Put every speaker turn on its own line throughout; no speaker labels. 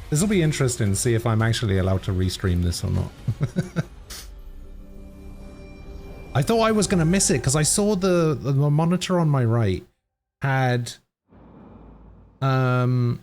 This will be interesting to see if I'm actually allowed to restream this or not. I thought I was going to miss it because I saw the monitor on my right had the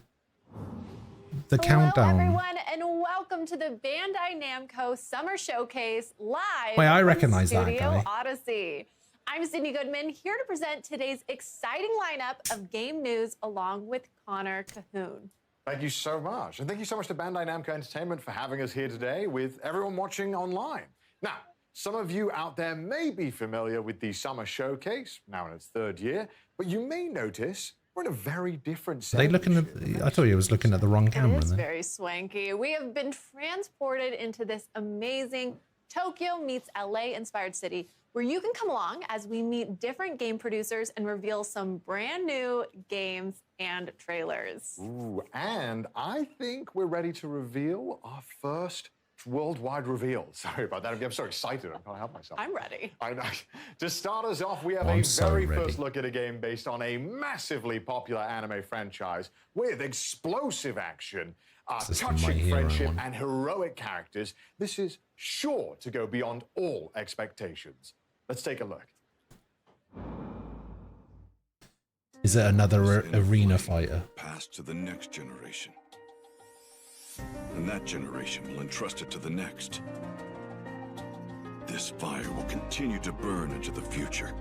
countdown.
Hello everyone and welcome to the Bandai Namco Summer Showcase live.
Wait, I
from
recognize that
Studio
guy.
Odyssey. I'm Sydney Goodman, here to present today's exciting lineup of game news along with Connor Cahoon.
Thank you so much. And thank you so much to Bandai Namco Entertainment for having us here today with everyone watching online. Now, some of you out there may be familiar with the Summer Showcase, now in its third year, but you may notice we're in a very different setting.
They looking at? I thought you was looking at the wrong camera.
It is
then.
very swanky. We have been transported into this amazing Tokyo meets LA inspired city where you can come along as we meet different game producers and reveal some brand new games and trailers.
Ooh, and I think we're ready to reveal our first worldwide reveal. Sorry about that. I'm so excited. I can't help myself.
I'm ready.
I know. To start us off, we have
I'm
a
so
very
ready.
first look at a game based on a massively popular anime franchise with explosive action,
This is my
touching
hero
friendship,
one.
and heroic characters. This is sure to go beyond all expectations. Let's take a look.
Is it another arena fighter?
Passed to the next generation. And that generation will entrust it to the next. This fire will continue to burn into the future.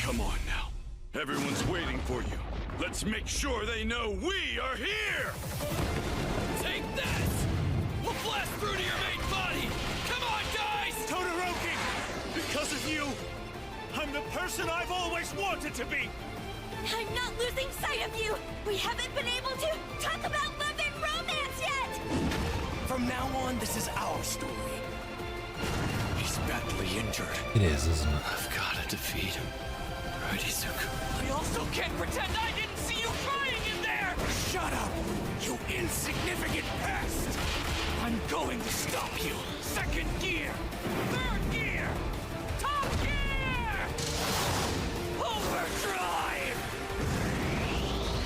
Come on now. Everyone's waiting for you. Let's make sure they know we are here!
Take this! We'll blast through to your main body! Come on, guys!
Todoroki! Because of you, I'm the person I've always wanted to be!
I'm not losing sight of you! We haven't been able to talk about love and romance yet!
From now on, this is our story. He's badly injured.
It is, isn't it?
I've gotta defeat him. Right, Izuku? I also can't pretend I didn't see you crying in there! Shut up, you insignificant pest! I'm going to stop you! Second gear! Third gear! Top gear! Overdrive!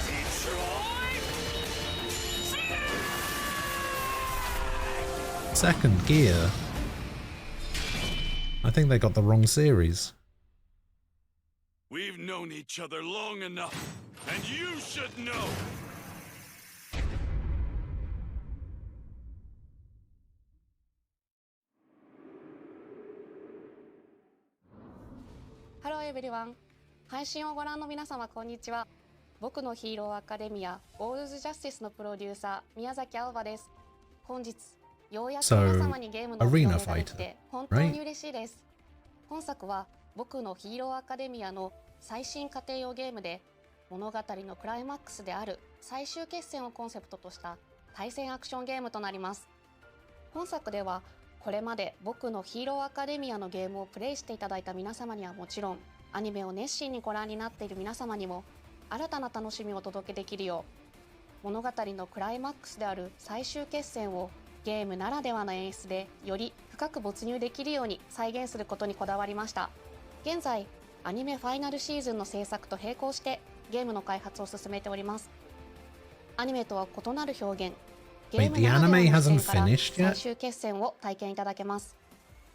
Detroit!
Second gear. I think they got the wrong series.
We've known each other long enough, and you should know!
Hello everyone. 配信をご覧の皆様こんにちは。僕のヒーローアカデミアオールズジャスティスのプロデューサー宮崎青葉です。本日ようやく皆様にゲームのお披露目ができて本当に嬉しいです。本作は僕のヒーローアカデミアの最新家庭用ゲームで物語のクライマックスである最終決戦をコンセプトとした対戦アクションゲームとなります。本作ではこれまで僕のヒーローアカデミアのゲームをプレイしていただいた皆様にはもちろん、アニメを熱心にご覧になっている皆様にも新たな楽しみをお届けできるよう、物語のクライマックスである最終決戦をゲームならではの演出でより深く没入できるように再現することにこだわりました。現在アニメファイナルシーズンの制作と並行してゲームの開発を進めております。アニメとは異なる表現、ゲームならではの視点から最終決戦を体験いただけます。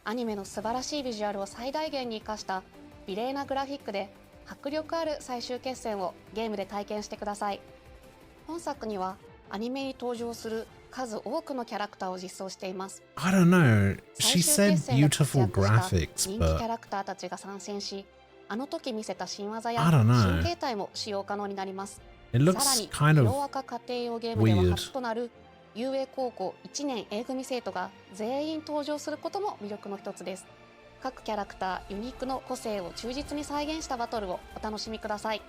アニメの素晴らしいビジュアルを最大限に生かした美麗なグラフィックで迫力ある最終決戦をゲームで体験してください。本作にはアニメに登場する数多くのキャラクターを実装しています。
I don't know. She
最
said
終決戦で活
beautiful
躍した
graphics,
人気キ
but
ャラクターたちが参戦し、あの時見せた新技や
I don't know.
新形態も使用可能になります。
it
さら
looks
に、
kind
ヒ
of
ロアカ家庭用ゲームでは
weird.
初となる遊泳高校1年 A 組生徒が全員登場することも魅力の一つです。各キャラクターユニークの個性を忠実に再現したバトルをお楽しみください。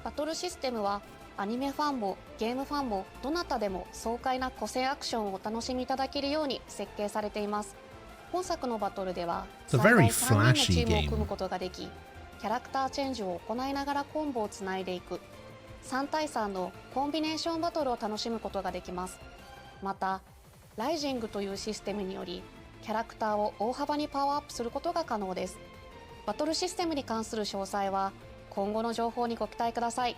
バトルシステムはアニメファンもゲームファンもどなたでも爽快な個性アクションをお楽しみいただけるように設計されています。本作のバトルでは
It's a
最
very
大3人のチ
flashy
ームを
game.
組むことができ、キャラクターチェンジを行いながらコンボをつないでいく3対3のコンビネーションバトルを楽しむことができます。またライジングというシステムによりキャラクターを大幅にパワーアップすることが可能です。バトルシステムに関する詳細は今後の情報にご期待ください。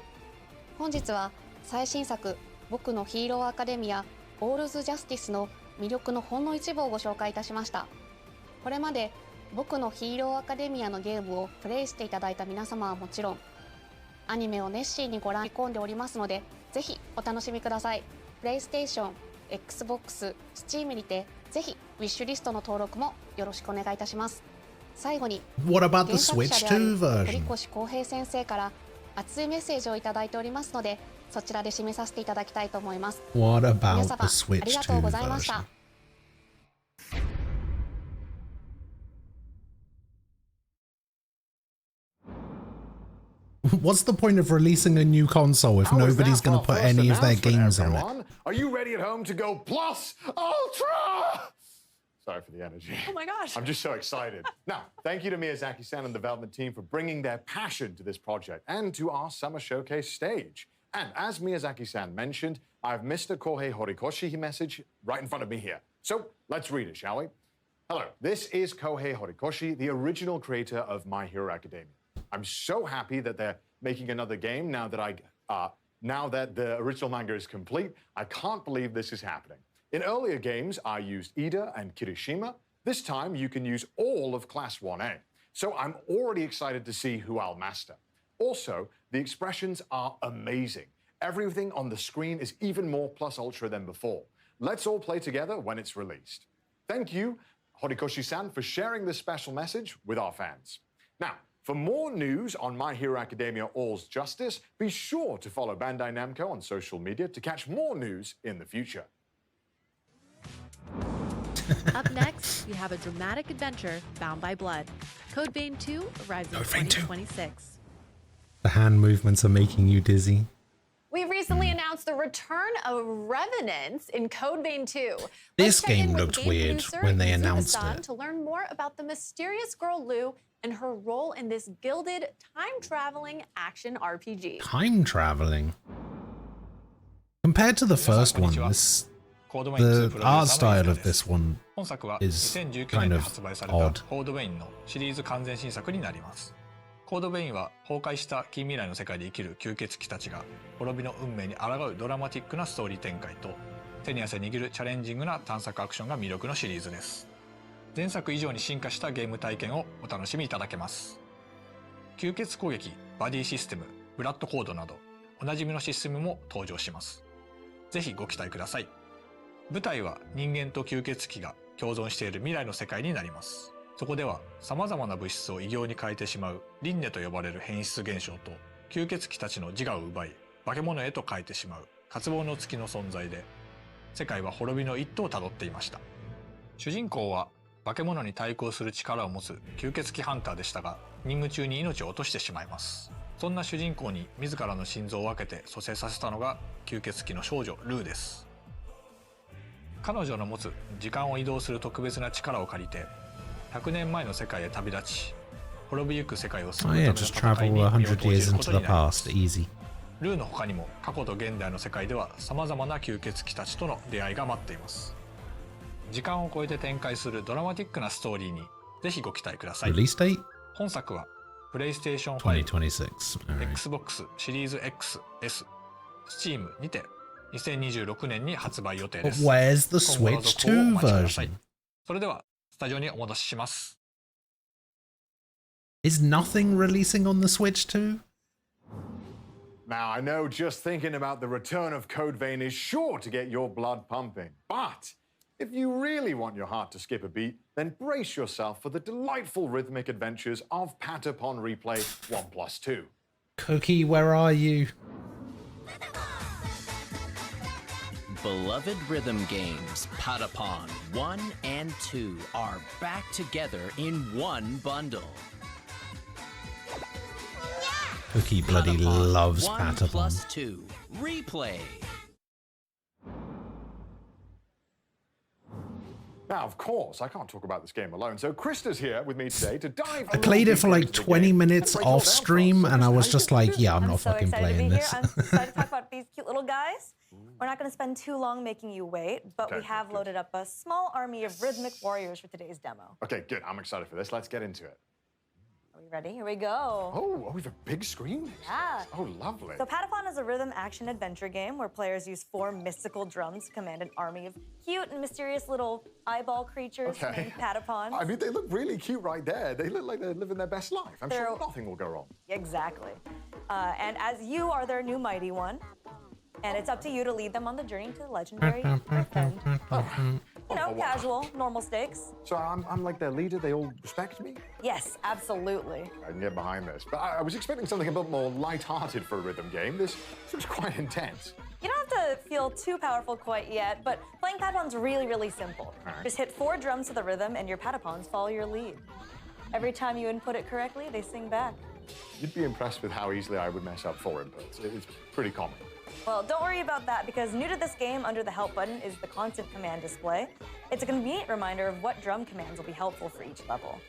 本日は最新作「僕のヒーローアカデミアオールズ・ジャスティス」の魅力のほんの一部をご紹介いたしました。これまで僕のヒーローアカデミアのゲームをプレイしていただいた皆様はもちろん、アニメを熱心にご覧込んでおりますので、ぜひお楽しみください。プレイステーション、Xbox、Steam にてぜひウィッシュリストの登録もよろしくお願いいたします。最後に
What about
原
the
作
Switch
者であ
2
る堀
version?
越康平先生から熱いメッセージをいただいておりますので、そちらで締めさせていただきたいと思います。
What
皆
about
様
the Switch
ありがとう
2
ございました。
version? What's the point of releasing a new console if
How was
nobody's
that
going to
for our
put
first
any of their
announcement,
games on it?
everyone? Are you ready at home to go plus ultra? Sorry for the energy.
Oh my gosh.
I'm just so excited. Now, thank you to Miyazaki-san and the development team for bringing their passion to this project and to our summer showcase stage. And as Miyazaki-san mentioned, I have Mr. Kohei Horikoshi message right in front of me here. So let's read it, shall we? Hello, this is Kohei Horikoshi, the original creator of My Hero Academia. I'm so happy that they're making another game now that the original manga is complete. I can't believe this is happening. In earlier games, I used Ida and Kirishima. This time, you can use all of Class 1A. So I'm already excited to see who I'll master. Also, the expressions are amazing. Everything on the screen is even more plus ultra than before. Let's all play together when it's released. Thank you, Horikoshi-san, for sharing this special message with our fans. Now, for more news on My Hero Academia All's Justice, be sure to follow Bandai Namco on social media to catch more news in the future.
Up next, we have a dramatic adventure, Bound by Blood. Code Vein 2 arrives in
Code Vein 2.
2026.
The hand movements are making you dizzy.
We recently announced the return of Revenants in Code Vein 2.
This
Let's check in
game
with
looked
game
weird
producer
when they
Izuka
announced
San
it.
to learn more about the mysterious girl Lou and her role in this gilded time-traveling action RPG.
Time traveling. Compared to the first one, the art style of this one
本作は
is
2019
kind
年に
of
発売された
odd.
コードウェインのシリーズ完全新作になります。コードウェインは崩壊した近未来の世界で生きる吸血鬼たちが滅びの運命に抗うドラマティックなストーリー展開と手に汗握るチャレンジングな探索アクションが魅力のシリーズです。前作以上に進化したゲーム体験をお楽しみいただけます。吸血攻撃、バディシステム、ブラッドコードなどおなじみのシステムも登場します。ぜひご期待ください。舞台は人間と吸血鬼が共存している未来の世界になります。そこでは様々な物質を異形に変えてしまう輪廻と呼ばれる変質現象と吸血鬼たちの自我を奪い化け物へと変えてしまう渇望の月の存在で世界は滅びの一途をたどっていました。主人公は化け物に対抗する力を持つ吸血鬼ハンターでしたが任務中に命を落としてしまいます。そんな主人公に自らの心臓を分けて蘇生させたのが吸血鬼の少女ルーです。彼女の持つ時間を移動する特別な力を借りて100年前の世界へ旅立ち滅びゆく世界を救う
Oh
ため
yeah,
の
just
戦
travel
いに身を
100
投じ
years
るこ
into
と
the
になります。
past. Easy.
ルーの他にも過去と現代の世界では様々な吸血鬼たちとの出会いが待っています。時間を超えて展開するドラマティックなストーリーにぜひご期待ください。
Release date?
本作はプレイステーション5、
2026. Alright.
Xbox シリーズ X、S、Steam にて2026年に発売予定で
But
す。
where's the
今後の
Switch
続報をお
2
待ちください。
version?
それではスタジオにお戻しします。
Is nothing releasing on the Switch 2?
Now, I know just thinking about the return of Code Vein is sure to get your blood pumping. But if you really want your heart to skip a beat, then brace yourself for the delightful rhythmic adventures of Patapon Replay 1+2.
Cookie, where are you?
Beloved rhythm games Patapon 1 and 2 are back together in one bundle.
Cookie bloody
Patapon
loves
1
Patapon.
plus 2 Replay.
Now, of course, I can't talk about this game alone, so Krista's here with me today to dive.
I played it for like 20 minutes off stream and I was just like, yeah, I'm not fucking playing this.
I'm so excited to talk about these cute little guys. We're not going to spend too long making you wait, but we have loaded up a small army of rhythmic warriors for today's demo.
Okay, good. I'm excited for this. Let's get into it.
Are we ready? Here we go.
Oh, we have a big screen?
Yeah.
Oh, lovely.
So Patapon is a rhythm action adventure game where players use 4 mystical drums to command an army of cute and mysterious little eyeball creatures named Patapons.
I mean, they look really cute right there. They look like they're living their best life. I'm sure nothing will go wrong.
Exactly. And as you are their new mighty one, and it's up to you to lead them on the journey to the legendary Earth End. You know, casual, normal stakes.
So I'm like their leader. They all respect me?
Yes, absolutely.
I can get behind this. But I was expecting something a bit more light-hearted for a rhythm game. This seems quite intense.
You don't have to feel too powerful quite yet, but playing Patapon's really, really simple. Just hit 4 drums to the rhythm and your Patapons follow your lead. Every time you input it correctly, they sing back.
You'd be impressed with how easily I would mess up 4 inputs. It's pretty common.
Well, don't worry about that, because new to this game under the help button is the constant command display. It's a convenient reminder of what drum commands will be helpful for each level.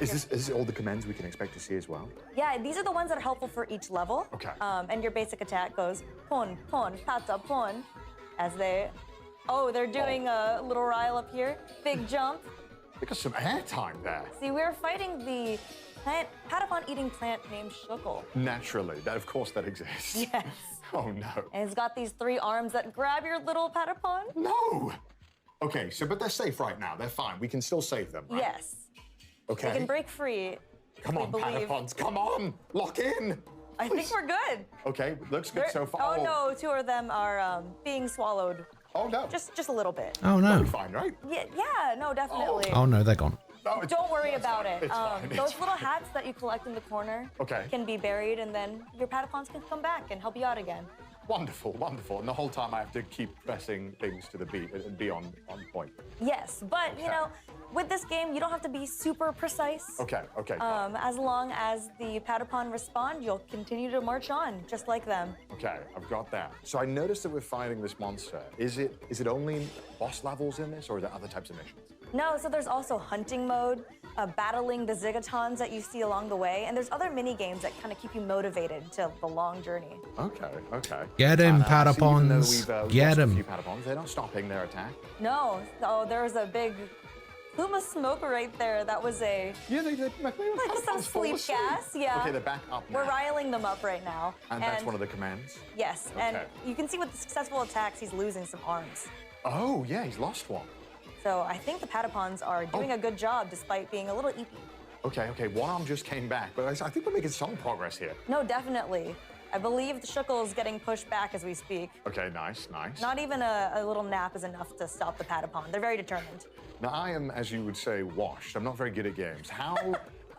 Is this all the commands we can expect to see as well?
Yeah, these are the ones that are helpful for each level.
Okay.
And your basic attack goes pon, pon, pata, pon, as they... Oh, they're doing a little rile up here. Big jump.
They got some airtime there.
See, we're fighting the Patapon-eating plant named Shukl.
Naturally. Of course that exists.
Yes.
Oh, no.
And it's got these 3 arms that grab your little Patapon.
No! Okay, but they're safe right now. They're fine. We can still save them, right?
Yes.
Okay.
They can break free.
Come on, Patapons. Come on! Lock in!
I think we're good.
Okay, looks good so far.
Oh, no, 2 of them are being swallowed.
Oh, no.
Just a little bit.
Oh, no.
That'll be fine, right?
Yeah, no, definitely.
Oh, no, they're gone.
No,
Don't worry about it.
It's fine.
Those little hats that you collect in the corner can be buried, and then your Patapons can come back and help you out again.
Wonderful, wonderful. And the whole time I have to keep pressing things to the beat and be on point.
Yes, but you know, with this game, you don't have to be super precise.
Okay.
As long as the Patapon respond, you'll continue to march on, just like them.
Okay, I've got that. So I noticed that we're fighting this monster. Is it only boss levels in this, or are there other types of missions?
No, so there's also hunting mode, battling the Zigatons that you see along the way, and there's other mini games that kind of keep you motivated to the long journey.
Okay.
Get him, Patapons. Get
A
him.
few Patapons. They're not stopping their attack.
No, there was a big plume of smoke right there. That was a...
Yeah, they
like some sleep gas, yeah.
Okay, they're back up now.
We're riling them up right now.
And that's one of the commands?
Yes, and you can see with the successful attacks, he's losing some arms.
Oh, yeah, he's lost one.
So I think the Patapons are doing a good job despite being a little eepy.
Okay, one arm just came back, but I think we're making some progress here.
No, definitely. I believe the Shukl is getting pushed back as we speak.
Okay, nice.
Not even a little nap is enough to stop the Patapon. They're very determined.
Now, I am, as you would say, washed. I'm not very good at games. How,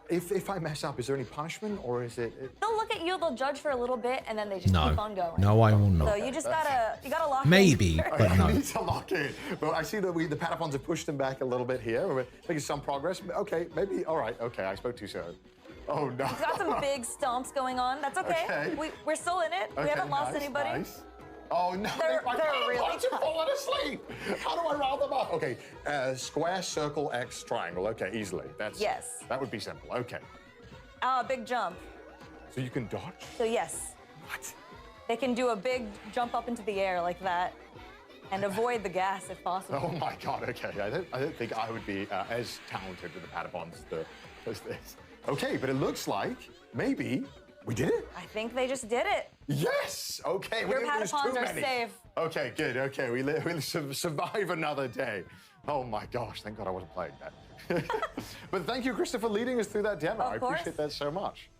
if I mess up, is there any punishment, or is it...
They'll look at you, they'll judge for a little bit, and then they just keep on going.
No, I will not.
So you just gotta lock
Maybe,
in.
but no.
I need to lock in. But I see that the Patapons have pushed them back a little bit here. We're making some progress. Okay, maybe, all right, okay, I spoke too soon. Oh, no.
We've got some big stomps going on. That's okay. We're still in it. We haven't lost anybody.
Nice. Oh, no.
They're really
tired. Falling asleep. How do I rile them up? Okay, square, circle, X, triangle. Okay, easily.
Yes.
That would be simple. Okay.
Big jump.
So you can dodge?
So yes.
What?
They can do a big jump up into the air like that and avoid the gas if possible.
Oh my God, okay. I don't think I would be as talented with the Patapons as this. Okay, but it looks like maybe we did it.
I think they just did it.
Yes! Okay,
Your Patapons are safe.
Okay, good. Okay, we'll survive another day. Oh my gosh, thank God I wasn't playing that. But thank you, Krista, for leading us through that demo. I appreciate that so much.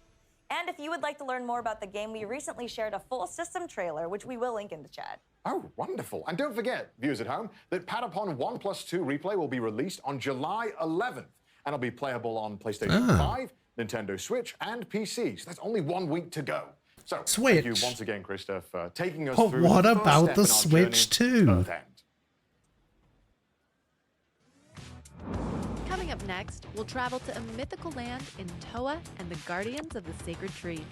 And if you would like to learn more about the game, we recently shared a full system trailer, which we will link in the chat.
Oh, wonderful. And don't forget, viewers at home, that Patapon 1+2 replay will be released on July 11th. And it'll be playable on PlayStation 5, Nintendo Switch, and PC. So that's only 1 week to go. So thank you once again, Krista, for taking us through
what
the first
about
step
the
in our
Switch
journey to
too?
Earth End.
Coming up next, we'll travel to a mythical land in Toa and the Guardians of the Sacred Tree.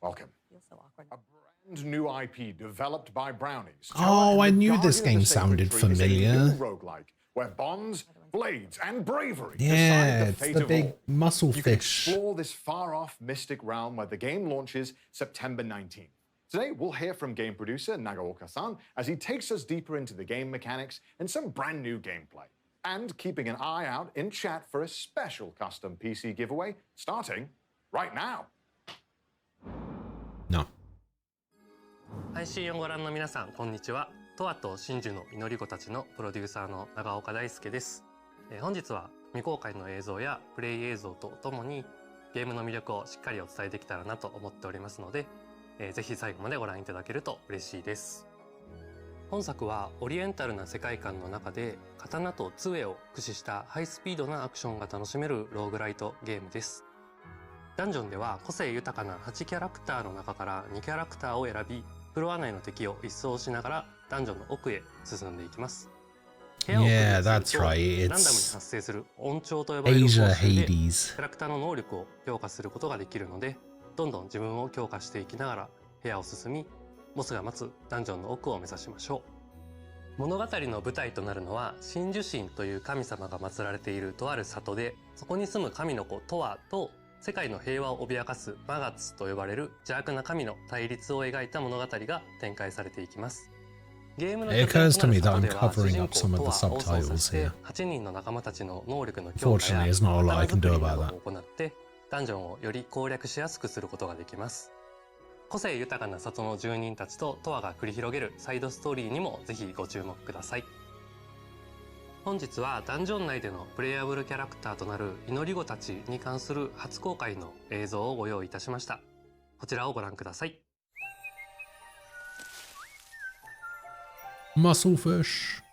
Welcome.
Feels so awkward.
A brand new IP developed by Brownies.
Oh, I knew this
Guardian of
game
the Sacred
sounded
Tree is a
familiar.
new roguelike where bonds, blades, and bravery
Yeah,
decide the
it's
fate
the
of
big
all.
muscle
You can
fish.
explore this far-off mystic realm where the game launches September 19th. Today, we'll hear from game producer Nagaoka-san as he takes us deeper into the game mechanics and some brand new gameplay. and keeping an eye out in chat for a special custom PC giveaway starting right now.
No.
配信をご覧の皆さん、こんにちは。トワと真珠の祈り子たちのプロデューサーの長岡大輔です。本日は未公開の映像やプレイ映像とともにゲームの魅力をしっかりお伝えできたらなと思っておりますので、ぜひ最後までご覧いただけると嬉しいです。本作はオリエンタルな世界観の中で刀と杖を駆使したハイスピードなアクションが楽しめるローグライトゲームです。ダンジョンでは個性豊かな8キャラクターの中から2キャラクターを選び、フロア内の敵を一掃しながらダンジョンの奥へ進んでいきます。
Yeah, that's right.
ランダムに発生する音調と呼ばれる方式でキャラクターの能力を強化することができるので、どんどん自分を強化していきながら部屋を進み、ボスが待つダンジョンの奥を目指しましょう。物語の舞台となるのは真珠神という神様が祀られているとある里で、そこに住む神の子トワと世界の平和を脅かすマガツと呼ばれる邪悪な神の対立を描いた物語が展開されていきます。ゲームの拠点となる里では主人公トワを操作して8人の仲間たちの能力の強化や刀作りなどを行ってダンジョンをより攻略しやすくすることができます。個性豊かな里の住人たちとトワが繰り広げるサイドストーリーにもぜひご注目ください。本日はダンジョン内でのプレイヤブルキャラクターとなる祈り子たちに関する初公開の映像をご用意いたしました。こちらをご覧ください。
Musclefish.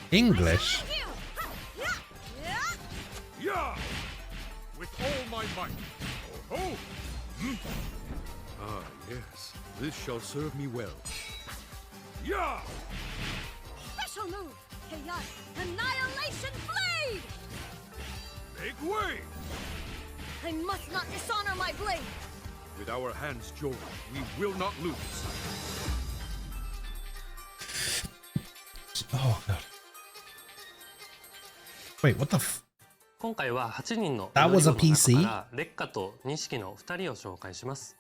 English?
Yeah! With all my might. Oh! Ah, yes. This shall serve me well. Yeah!
Special move! Chaos Annihilation Blade!
Make way!
I must not dishonor my blade!
With our hands joined, we will not lose.
Oh, God. Wait, what the f?
今回は8人の
That was a
祈り子の
PC?
中から烈火と錦の2人を紹介します。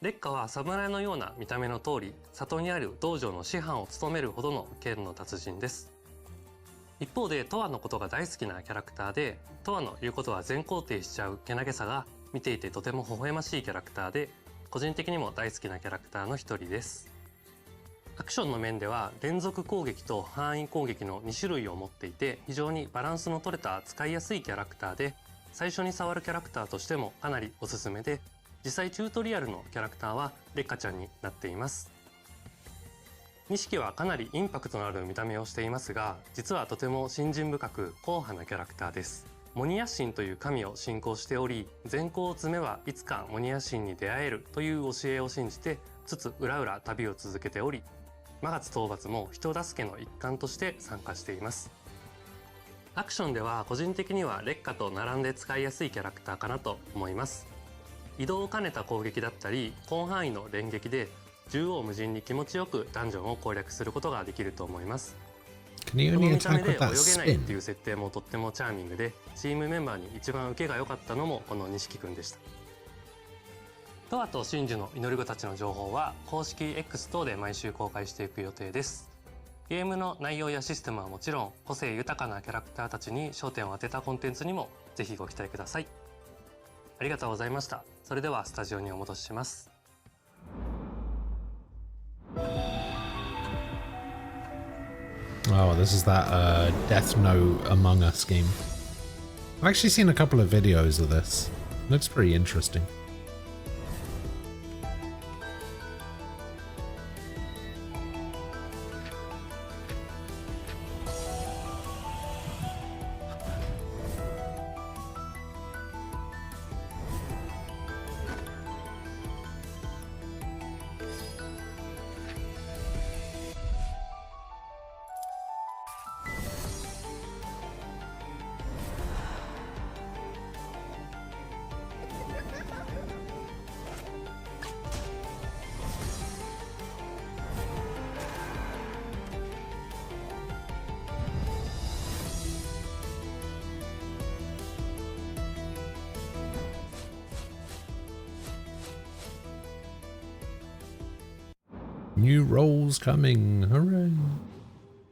烈火は侍のような見た目の通り、里にある道場の師範を務めるほどの剣の達人です。一方でトワのことが大好きなキャラクターで、トワの言うことは全肯定しちゃうけなげさが見ていてとても微笑ましいキャラクターで、個人的にも大好きなキャラクターの一人です。アクションの面では連続攻撃と範囲攻撃の2種類を持っていて、非常にバランスの取れた使いやすいキャラクターで、最初に触るキャラクターとしてもかなりおすすめで、実際チュートリアルのキャラクターは烈火ちゃんになっています。錦はかなりインパクトのある見た目をしていますが、実はとても信心深く硬派なキャラクターです。モニヤ神という神を信仰しており、善行を積めばいつかモニヤ神に出会えるという教えを信じて、つつ裏々旅を続けており、マガツ討伐も人助けの一環として参加しています。アクションでは個人的には烈火と並んで使いやすいキャラクターかなと思います。移動を兼ねた攻撃だったり広範囲の連撃で縦横無尽に気持ちよくダンジョンを攻略することができると思います。この見た目で泳げないっていう設定もとってもチャーミングで、チームメンバーに一番受けが良かったのもこの錦くんでした。トワと真珠の祈り子たちの情報は公式 X 等で毎週公開していく予定です。ゲームの内容やシステムはもちろん、個性豊かなキャラクターたちに焦点を当てたコンテンツにもぜひご期待ください。ありがとうございました。それではスタジオにお戻しします。
Oh, this is that Death Note Among Us game. I've actually seen a couple of videos of this. It looks pretty interesting. New roles coming. Hooray.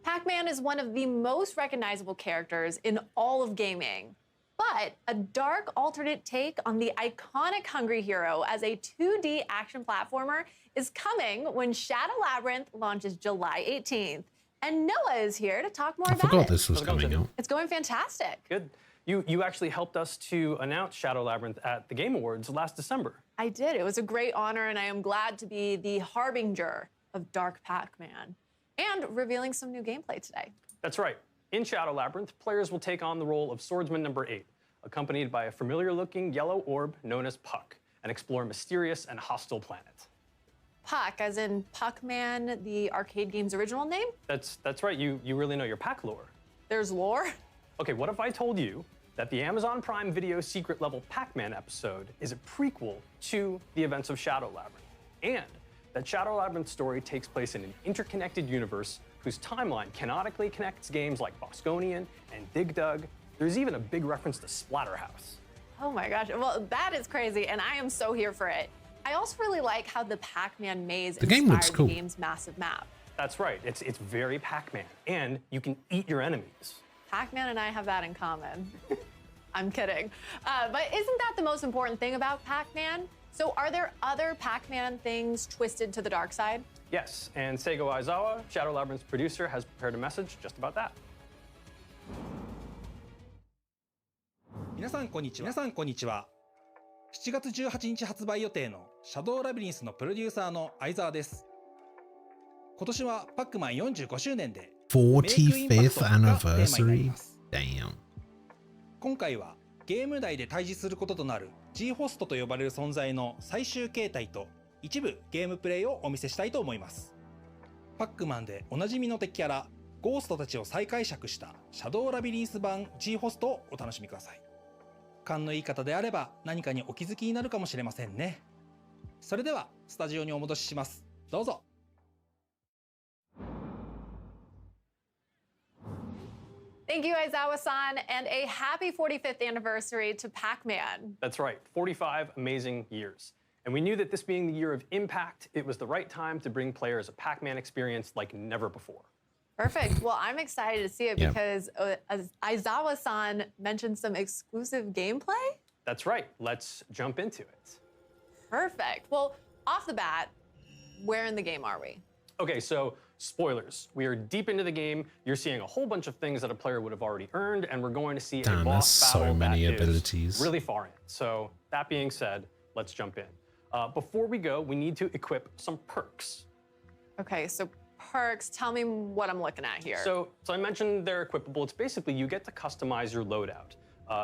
Pac-Man is one of the most recognizable characters in all of gaming. But a dark alternate take on the iconic Hungry Hero as a 2D action platformer is coming when Shadow Labyrinth launches July 18th. And Noah is here to talk more about it.
I forgot this was coming out.
It's going fantastic.
Good. You actually helped us to announce Shadow Labyrinth at the Game Awards last December.
I did. It was a great honor, and I am glad to be the harbinger of Dark Pac-Man and revealing some new gameplay today.
That's right. In Shadow Labyrinth, players will take on the role of Swordsman number 8, accompanied by a familiar-looking yellow orb known as Puck, and explore a mysterious and hostile planet.
Puck, as in Puck-Man, the arcade game's original name?
That's right. You really know your Pac lore.
There's lore?
Okay, what if I told you that the Amazon Prime Video secret level Pac-Man episode is a prequel to the events of Shadow Labyrinth, and that Shadow Labyrinth's story takes place in an interconnected universe whose timeline canonically connects games like Bosconian and Dig Dug. There's even a big reference to Splatterhouse.
Oh my gosh, well, that is crazy, and I am so here for it. I also really like how the Pac-Man maze inspired the game's massive map.
That's right, it's very Pac-Man, and you can eat your enemies.
Pac-Man and I have that in common. I'm kidding. But isn't that the most important thing about Pac-Man? So are there other Pac-Man things twisted to the dark side?
Yes, and Seigo Aizawa, Shadow Labyrinth's producer, has prepared a message just about that.
皆さんこんにちは。7月18日発売予定のシャドウラビリンスのプロデューサーの相沢です。今年はパックマン45周年で
45th anniversary? Damn.
今回はゲーム内で対峙することとなる G ホストと呼ばれる存在の最終形態と一部ゲームプレイをお見せしたいと思います。パックマンでおなじみの敵キャラゴーストたちを再解釈したシャドウラビリンス版 G ホストをお楽しみください。勘のいい方であれば何かにお気づきになるかもしれませんね。それではスタジオにお戻しします。どうぞ。
Thank you, Aizawa-san, and a happy 45th anniversary to Pac-Man.
That's right, 45 amazing years. And we knew that this being the year of impact, it was the right time to bring players a Pac-Man experience like never before.
Perfect. Well, I'm excited to see it because Aizawa-san mentioned some exclusive gameplay.
That's right. Let's jump into it.
Perfect. Well, off the bat, where in the game are we?
Okay, so spoilers. We are deep into the game. You're seeing a whole bunch of things that a player would have already earned, and we're going to see a boss battle that is really far in. So that being said, let's jump in. Before we go, we need to equip some perks.
Okay, so perks, tell me what I'm looking at here.
So I mentioned they're equipable. It's basically you get to customize your loadout.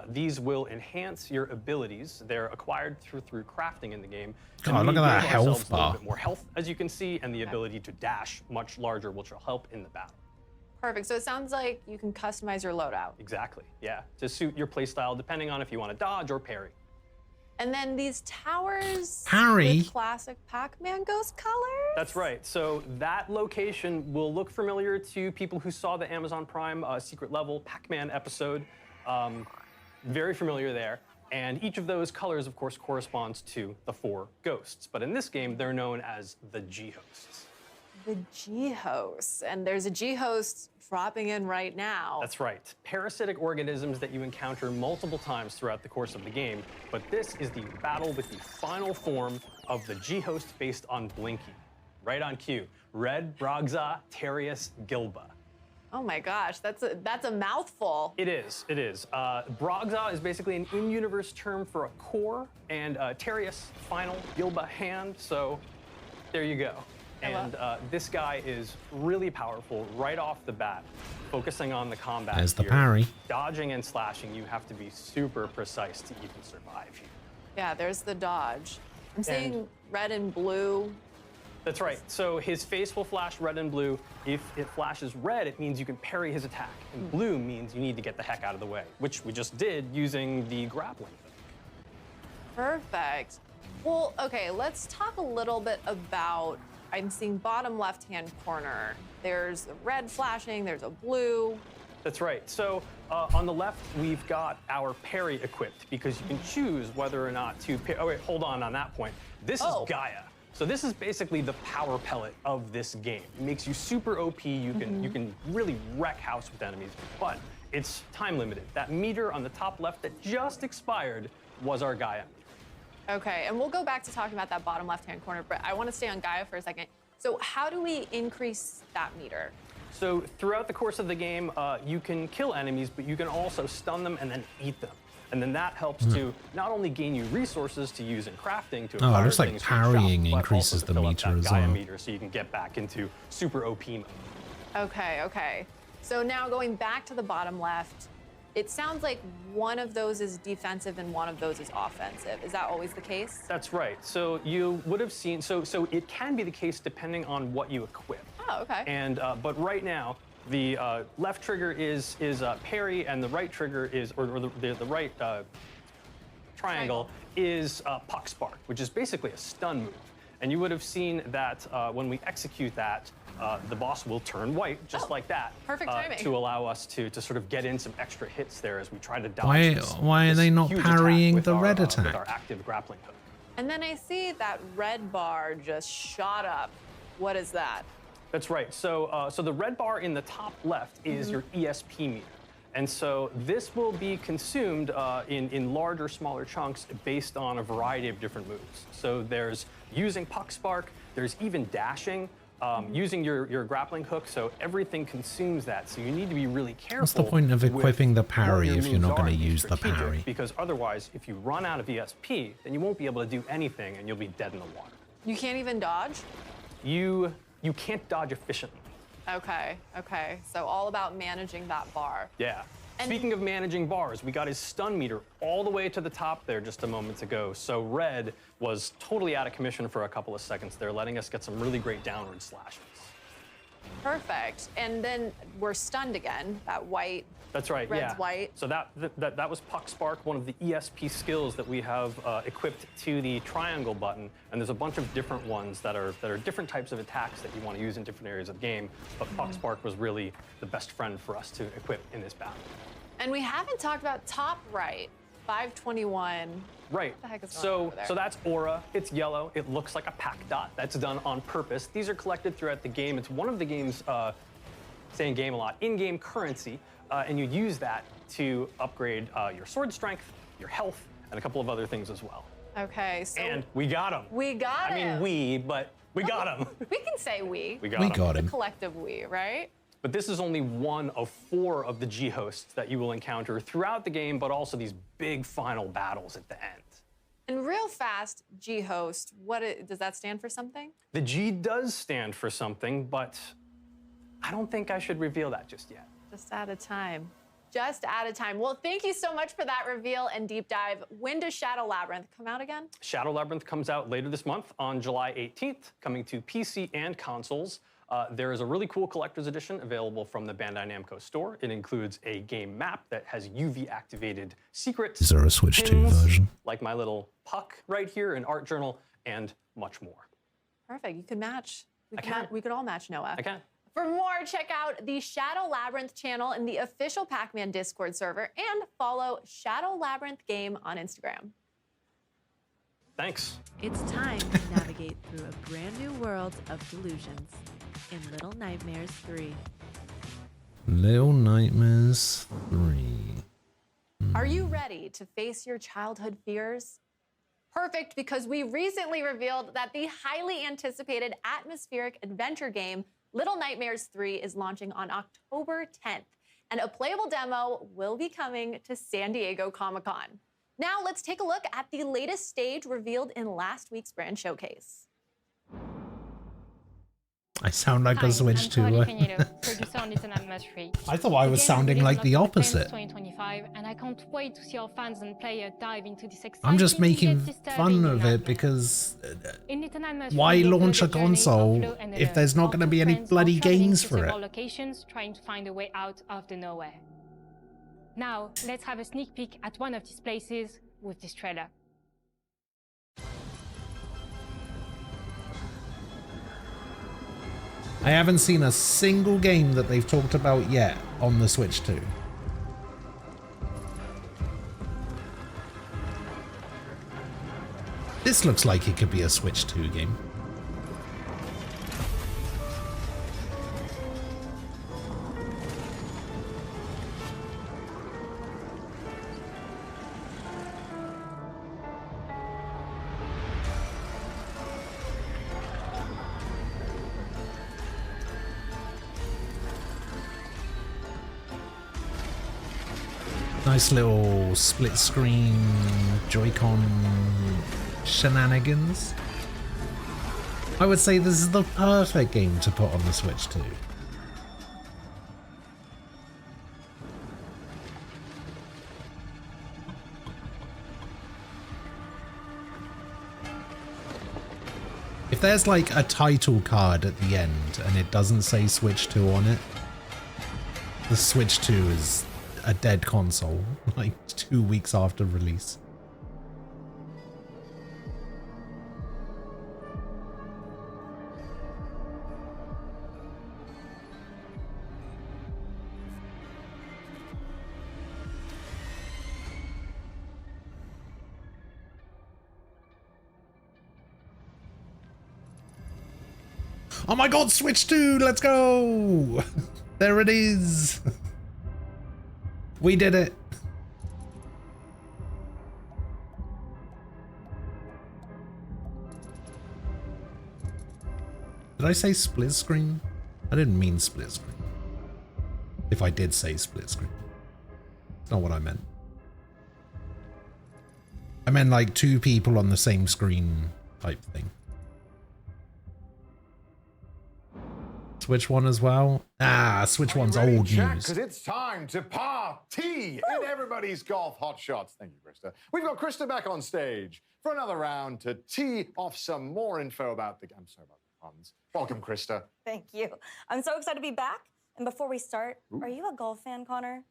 These will enhance your abilities. They're acquired through crafting in the game.
God, look at that health bar.
A little bit more health, as you can see, and the ability to dash much larger, which will help in the battle.
Perfect. So it sounds like you can customize your loadout.
Exactly, yeah. To suit your playstyle, depending on if you want to dodge or parry.
And then these towers
Parry.
with classic Pac-Man ghost colors?
That's right. So that location will look familiar to people who saw the Amazon Prime secret level Pac-Man episode. Very familiar there. And each of those colors, of course, corresponds to the 4 ghosts. But in this game, they're known as the G-hosts.
The G-hosts. And there's a G-host dropping in right now.
That's right. Parasitic organisms that you encounter multiple times throughout the course of the game. But this is the battle with the final form of the G-host based on Blinky. Right on cue. Red Brogza Terius Gilba.
Oh my gosh, that's a mouthful.
It is. Brogza is basically an in-universe term for a core, and Terius, final, Gilba, hand, so there you go. And this guy is really powerful right off the bat, focusing on the combat.
There's the
here.
parry.
Dodging and slashing, you have to be super precise to even survive here.
Yeah, there's the dodge. I'm seeing red and blue.
That's right. So his face will flash red and blue. If it flashes red, it means you can parry his attack. And blue means you need to get the heck out of the way, which we just did using the grappling thing.
Perfect. Well, okay, let's talk a little bit about, I'm seeing bottom left-hand corner. There's a red flashing, there's a blue.
That's right. So on the left, we've got our parry equipped because you can choose whether or not to parry. Oh, wait, hold on that point. This is Gaia. So this is basically the power pellet of this game. It makes you super OP. You can really wreck house with enemies, but it's time limited. That meter on the top left that just expired was our Gaia meter.
Okay, and we'll go back to talking about that bottom left-hand corner, but I want to stay on Gaia for a second. So how do we increase that meter?
So throughout the course of the game, you can kill enemies, but you can also stun them and then eat them. And then that helps to not only gain you resources to use in crafting to acquire
it looks like
things from your
parrying
shop, but
increases
also to
the
fill up
meter
that
as
Gaia
well.
meter so you can get back into super OP mode.
Okay. So now going back to the bottom left, it sounds like one of those is defensive and one of those is offensive. Is that always the case?
That's right. So you would have seen, so it can be the case depending on what you equip.
Oh, okay.
And but right now, the left trigger is parry, and the right trigger is, or the right triangle is puck spark, which is basically a stun move. And you would have seen that when we execute that, the boss will turn white, just like that.
Perfect timing.
To allow us to sort of get in some extra hits there as we try to dodge
Why are they not
huge attack
parrying
with
the
our,
red
with
attack?
our active grappling hook.
And then I see that red bar just shot up. What is that?
That's right. So, so the red bar in the top left is your ESP meter. And so this will be consumed in larger or smaller chunks based on a variety of different moves. So there's using puck spark, there's even dashing, using your grappling hook, so everything consumes that. So you need to be really careful.
What's the point of equipping the parry if you're not going to
to
use the parry?
Because otherwise, if you run out of ESP, then you won't be able to do anything and you'll be dead in the water.
You can't even dodge?
You can't dodge efficiently.
Okay. So all about managing that bar.
Yeah.
And
speaking of managing bars, we got his stun meter all the way to the top there just a moment ago. So red was totally out of commission for a couple of seconds there, letting us get some really great downward slashes.
Perfect. And then we're stunned again, that white.
That's right,
Red's
yeah.
white.
So that was Puck Spark, one of the ESP skills that we have equipped to the triangle button. And there's a bunch of different ones that are different types of attacks that you want to use in different areas of the game. But Puck Spark was really the best friend for us to equip in this battle.
And we haven't talked about top right, 521.
Right.
What the heck is going on over there?
So that's aura. It's yellow. It looks like a pack dot. That's done on purpose. These are collected throughout the game. It's one of the game's, saying game a lot, in-game currency, and you use that to upgrade your sword strength, your health, and a couple of other things as well.
Okay, so
And we got him.
we got him.
I mean, but we got him.
We can say we.
We got him.
The collective we, right?
But this is only one of 4 of the G-hosts that you will encounter throughout the game, but also these big final battles at the end.
And real fast, G-host, does that stand for something?
The G does stand for something, but I don't think I should reveal that just yet.
Just at a time. Just at a time. Well, thank you so much for that reveal and deep dive. When does Shadow Labyrinth come out again?
Shadow Labyrinth comes out later this month on July 18th, coming to PC and consoles. There is a really cool collector's edition available from the Bandai Namco store. It includes a game map that has UV-activated secrets.
Is there a Switch 2
pins,
version?
Like my little puck right here, an art journal, and much more.
Perfect. You can match.
We
could all match Noah.
I can.
For more, check out the Shadow Labyrinth channel in the official Pac-Man Discord server and follow Shadow Labyrinth Game on Instagram.
Thanks.
It's time to navigate through a brand new world of delusions in Little Nightmares 3.
Little Nightmares 3.
Are you ready to face your childhood fears? Perfect, because we recently revealed that the highly anticipated atmospheric adventure game Little Nightmares 3 is launching on October 10th, and a playable demo will be coming to San Diego Comic-Con. Now let's take a look at the latest stage revealed in last week's brand showcase.
I sound like a Switch 2.
producer on Little Nightmares 3.
I thought I was sounding like the opposite.
2025, and I can't wait to see our fans and players dive into this exciting
I'm just making
yet
fun
disturbing
of
nightmare.
it because
In Little Nightmares 3,
why
you'll
launch a
build journey of
console
flow and
if
alert.
there's not
Our
going to
two
be any
friends
bloody
are traveling
games
to
for
several
it?
locations, trying to find a way out of the nowhere. Now, let's have a sneak peek at one of these places with this trailer.
I haven't seen a single game that they've talked about yet on the Switch 2. This looks like it could be a Switch 2 game. Nice little split screen Joy-Con shenanigans. I would say this is the perfect game to put on the Switch too. If there's like a title card at the end and it doesn't say Switch 2 on it, the Switch 2 is a dead console, like 2 weeks after release. Oh my god, Switch 2, let's go! There it is! We did it! Did I say split screen? I didn't mean split screen. If I did say split screen. It's not what I meant. I meant like 2 people on the same screen type thing. Switch 1 as well? Ah, Switch 1's old news.
Because it's time to party in everybody's golf hot shots. Thank you, Krista. We've got Krista back on stage for another round to tee off some more info about the... I'm sorry about the puns. Welcome, Krista.
Thank you. I'm so excited to be back. And before we start, are you a golf fan, Connor?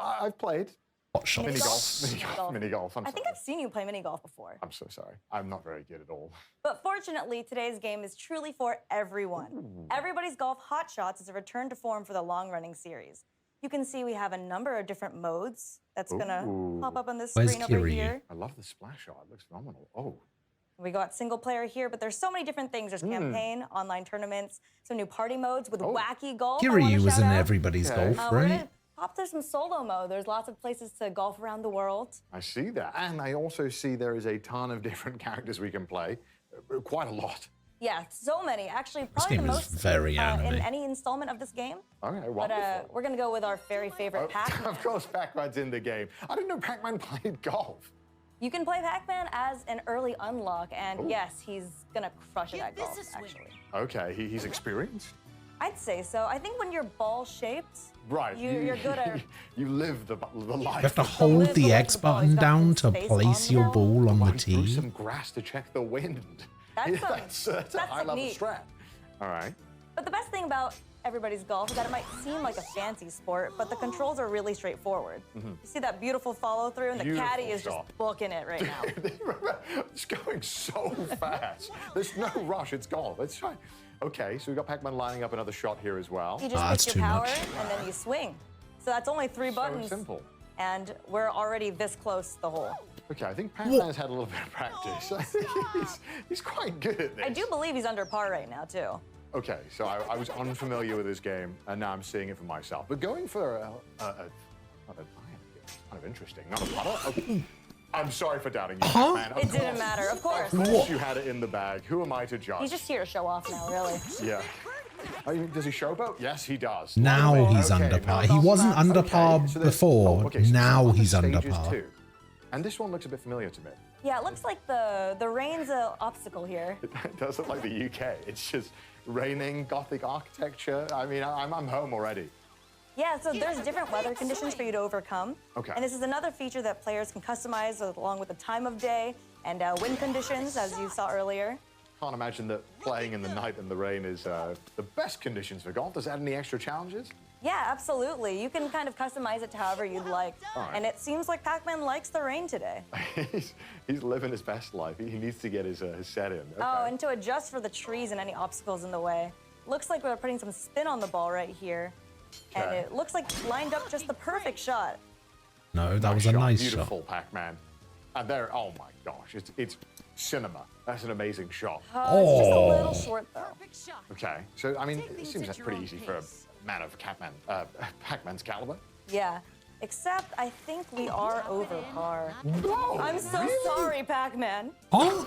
I've played.
Hot shots.
Mini golf.
I think I've seen you play mini golf before.
I'm so sorry. I'm not very good at all.
But fortunately, today's game is truly for everyone.
Ooh.
Everybody's Golf Hot Shots is a return to form for the long-running series. You can see we have a number of different modes that's gonna pop up on this screen over here.
I love the splash shot. It looks phenomenal. Oh.
We got single player here, but there's so many different things. There's campaign, online tournaments, some new party modes with wacky golf.
Kiryu was in Everybody's Golf, right?
Pop, there's some solo mode. There's lots of places to golf around the world.
I see that. And I also see there is a ton of different characters we can play. Quite a lot.
Yeah, so many. Actually, probably the most
very
in any installment of this game.
Okay, wonderful.
But we're going to go with our very favorite Pac-Man.
Of course, Pac-Man's in the game. I didn't know Pac-Man played golf.
You can play Pac-Man as an early unlock, and yes, he's going to crush it at golf, actually.
Okay, he's experienced?
I'd say so. I think when you're ball-shaped,
right,
you're good at...
You live the life.
You have to hold the X button down to place your ball on the tee.
Some grass to check the wind. That's a high-level strat. All right.
But the best thing about Everybody's Golf is that it might seem like a fancy sport, but the controls are really straightforward. You see that beautiful follow-through, and the caddy is just booking it right now.
It's going so fast. There's no rush. It's golf. Let's try. Okay, so we've got Pac-Man lining up another shot here as well.
You just pick your power, and then you swing. So that's only 3 buttons.
So simple.
And we're already this close to the hole.
Okay, I think Pac-Man's had a little bit of practice. I think he's quite good at this.
I do believe he's under par right now, too.
Okay, so I was unfamiliar with this game, and now I'm seeing it for myself. But going for an iron, it's kind of interesting. Not a putter? Okay. I'm sorry for doubting you, Pac-Man.
It didn't matter, of course.
Of course you had it in the bag. Who am I to judge?
He's just here to show off now, really.
Yeah. Does he showboat? Yes, he does.
Now he's under par. He wasn't under par before. Now he's under par.
Too. And this one looks a bit familiar to me.
Yeah, it looks like the rain's an obstacle here.
It does look like the UK. It's just raining, Gothic architecture. I mean, I'm home already.
Yeah, so there's different weather conditions for you to overcome.
Okay.
And this is another feature that players can customize along with the time of day and wind conditions, as you saw earlier.
Can't imagine that playing in the night and the rain is the best conditions for golf. Does it add any extra challenges?
Yeah, absolutely. You can kind of customize it to however you'd like.
Right.
And it seems like Pac-Man likes the rain today.
he's living his best life. He needs to get his set in. Okay.
Oh, and to adjust for the trees and any obstacles in the way. Looks like we're putting some spin on the ball right here.
Okay.
And it looks like lined up just the perfect shot.
No, that was a nice shot.
Beautiful Pac-Man. And there, oh my gosh, it's cinema. That's an amazing shot.
It's just a little short, though.
Okay, so I mean, it seems that's pretty easy for a man of Pac-Man's caliber.
Yeah. Except I think we are over par.
No,
I'm so
really?
sorry, Pac-Man.
Oh.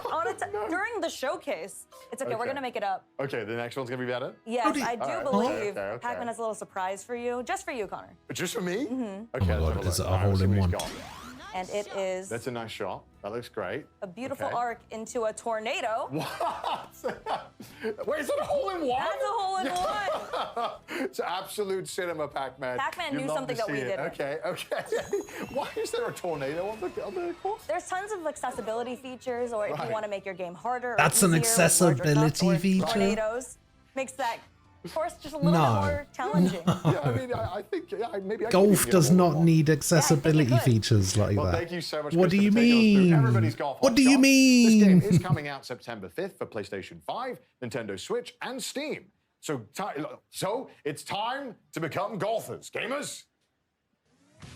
During the showcase. It's okay, we're
Okay.
gonna make it up.
Okay, the next one's gonna be better?
Yes, I do
All right,
believe
okay.
Pac-Man has a little surprise for you. Just for you, Connor.
Just for me?
Mhm.
Okay,
Oh my
let's
God,
have
is it
look.
a
All right,
hole
let's see
in
what
one?
he's got.
And it is
That's a nice shot. That looks great.
a beautiful
Okay.
arc into a tornado.
What? Wait, is it a hole in one?
That's a hole in one.
It's absolute cinema, Pac-Man.
Pac-Man
You'd
knew
love
something
to
that we
see it.
didn't.
Okay. Why is there a tornado on the course?
There's tons of accessibility features, or if
Right.
you want to make your game harder. Or
That's an
easier with larger
accessibility
cups or
feature?
Tornadoes makes that course just a little
No.
bit more challenging.
Yeah, I mean, I think maybe I
Golf
can
does
get a hole in
not
one.
need accessibility features like
Well,
that.
thank you so much.
What do
Chris,
you
for taking us through
mean?
Everybody's Golf
What do you
Hotshot. This game
mean?
is coming out September 5th for PlayStation 5, Nintendo Switch, and Steam. So it's time to become golfers, gamers.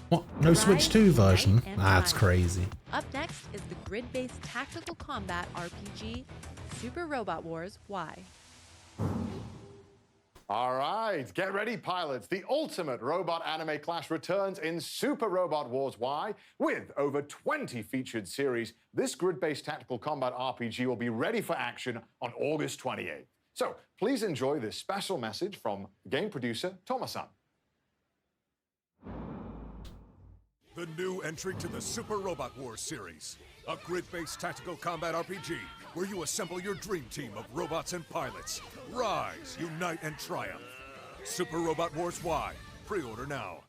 What? No Switch 2 version?
Night and
That's
Time.
crazy.
Up next is the grid-based tactical combat RPG, Super Robot Wars Y.
All right, get ready, pilots. The ultimate robot anime clash returns in Super Robot Wars Y. With over 20 featured series, this grid-based tactical combat RPG will be ready for action on August 28th. So please enjoy this special message from game producer Thomas-san.
The new entry to the Super Robot Wars series, a grid-based tactical combat RPG where you assemble your dream team of robots and pilots. Rise, unite, and triumph. Super Robot Wars Y. Pre-order now.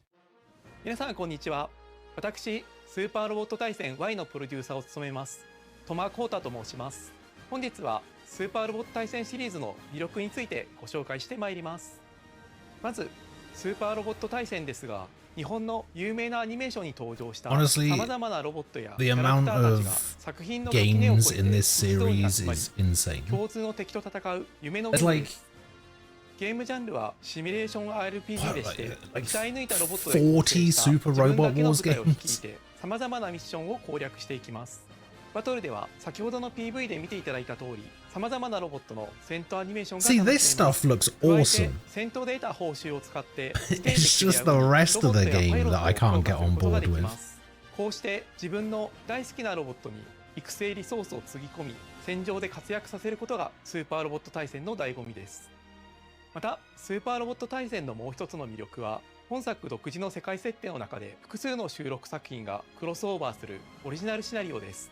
皆さんこんにちは。私スーパーロボット対戦 Y のプロデューサーを務めます戸間光太と申します。本日はスーパーロボット対戦シリーズの魅力についてご紹介してまいります。まずスーパーロボット対戦ですが、日本の有名なアニメーションに登場した
Honestly,
様々なロボットやキ
the
ャラク
amount
ターた
of
ちが作品の垣根を越
games
え
in
て
this
一堂に
series
集まり
is insane.
共通の敵と戦う夢の
It's
ゲームで
like
す。ゲームジャンルはシミュレーション RPG でして、鍛え抜いたロボットで
40
構成した
Super
自分だ
Robot
けの
Wars
部隊を率い
games.
て様々なミッションを攻略していきます。バトルでは先ほどの PV で見ていただいた通り、様々なロボットの戦闘アニメーションが
See,
楽
this
しめます。
stuff looks
加えて
awesome.
戦闘で得た報酬を使ってステー
It's
ジで
just
競
the
うロボ
rest
ッ
of
ト
the
やパイ
game
ロ
that I
ットを
can't
強
get
化する
on
ことが
board
でき
with.
ます。こうして自分の大好きなロボットに育成リソースをつぎ込み、戦場で活躍させることがスーパーロボット対戦の醍醐味です。またスーパーロボット対戦のもう一つの魅力は、本作独自の世界設定の中で複数の収録作品がクロスオーバーするオリジナルシナリオです。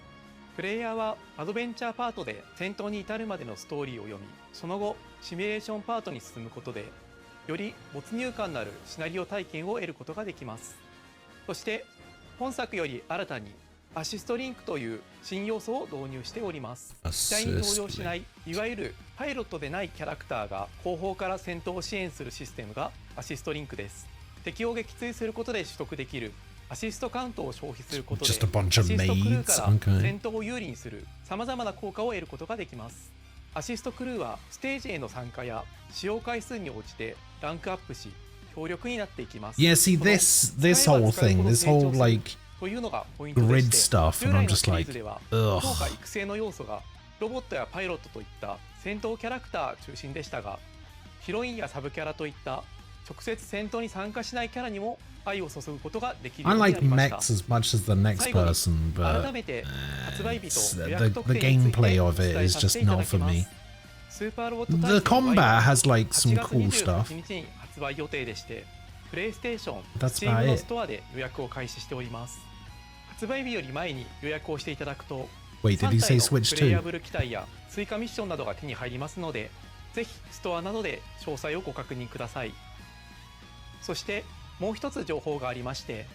プレイヤーはアドベンチャーパートで戦闘に至るまでのストーリーを読み、その後シミュレーションパートに進むことでより没入感のあるシナリオ体験を得ることができます。そして本作より新たにアシストリンクという新要素を導入しております。機体に登場しないいわゆるパイロットでないキャラクターが後方から戦闘を支援するシステムがアシストリンクです。敵を撃墜することで取得できるアシストカウントを消費することで、アシ
Just a bunch
ス
of
トクルー
maids.
から
Okay.
戦闘を有利にするさまざまな効果を得ることができます。アシストクルーはステージへの参加や使用回数に応じてランクアップし強力になっていきます。
Yeah, see, this whole thing, this whole like
というのがポイントで
grid
して、
stuff,
従
and
来
I'm
の
just
シリー
like,
ズでは
ugh.
強化育成の要素がロボットやパイロットといった戦闘キャラクター中心でしたが、ヒロインやサブキャラといった直接戦闘に参加しないキャラにも愛を注ぐことができる
I
ようにな
like
りました。
mechs as much as the next
最後に
person,
改
but
めて発売日
it's-
と予
the
約特典について
gameplay
お
of
伝
it
え
is
させ
just
ていた
not
だき
for
ま
me.
す。スーパーロボット
The
対戦
combat has like
8
some
月
cool
28
stuff.
日に発売予定でして、プレイステーション、
That's
Steam
about
の
it.
ストアで予約を開始しております。発売日より前に予約をしていただくと、
Wait, did he
3
say
体の
Switch
プレイヤ
2?
ブル機体や追加ミッションなどが手に入りますので、ぜひストアなどで詳細をご確認ください。そしてもう一つ情報がありまして、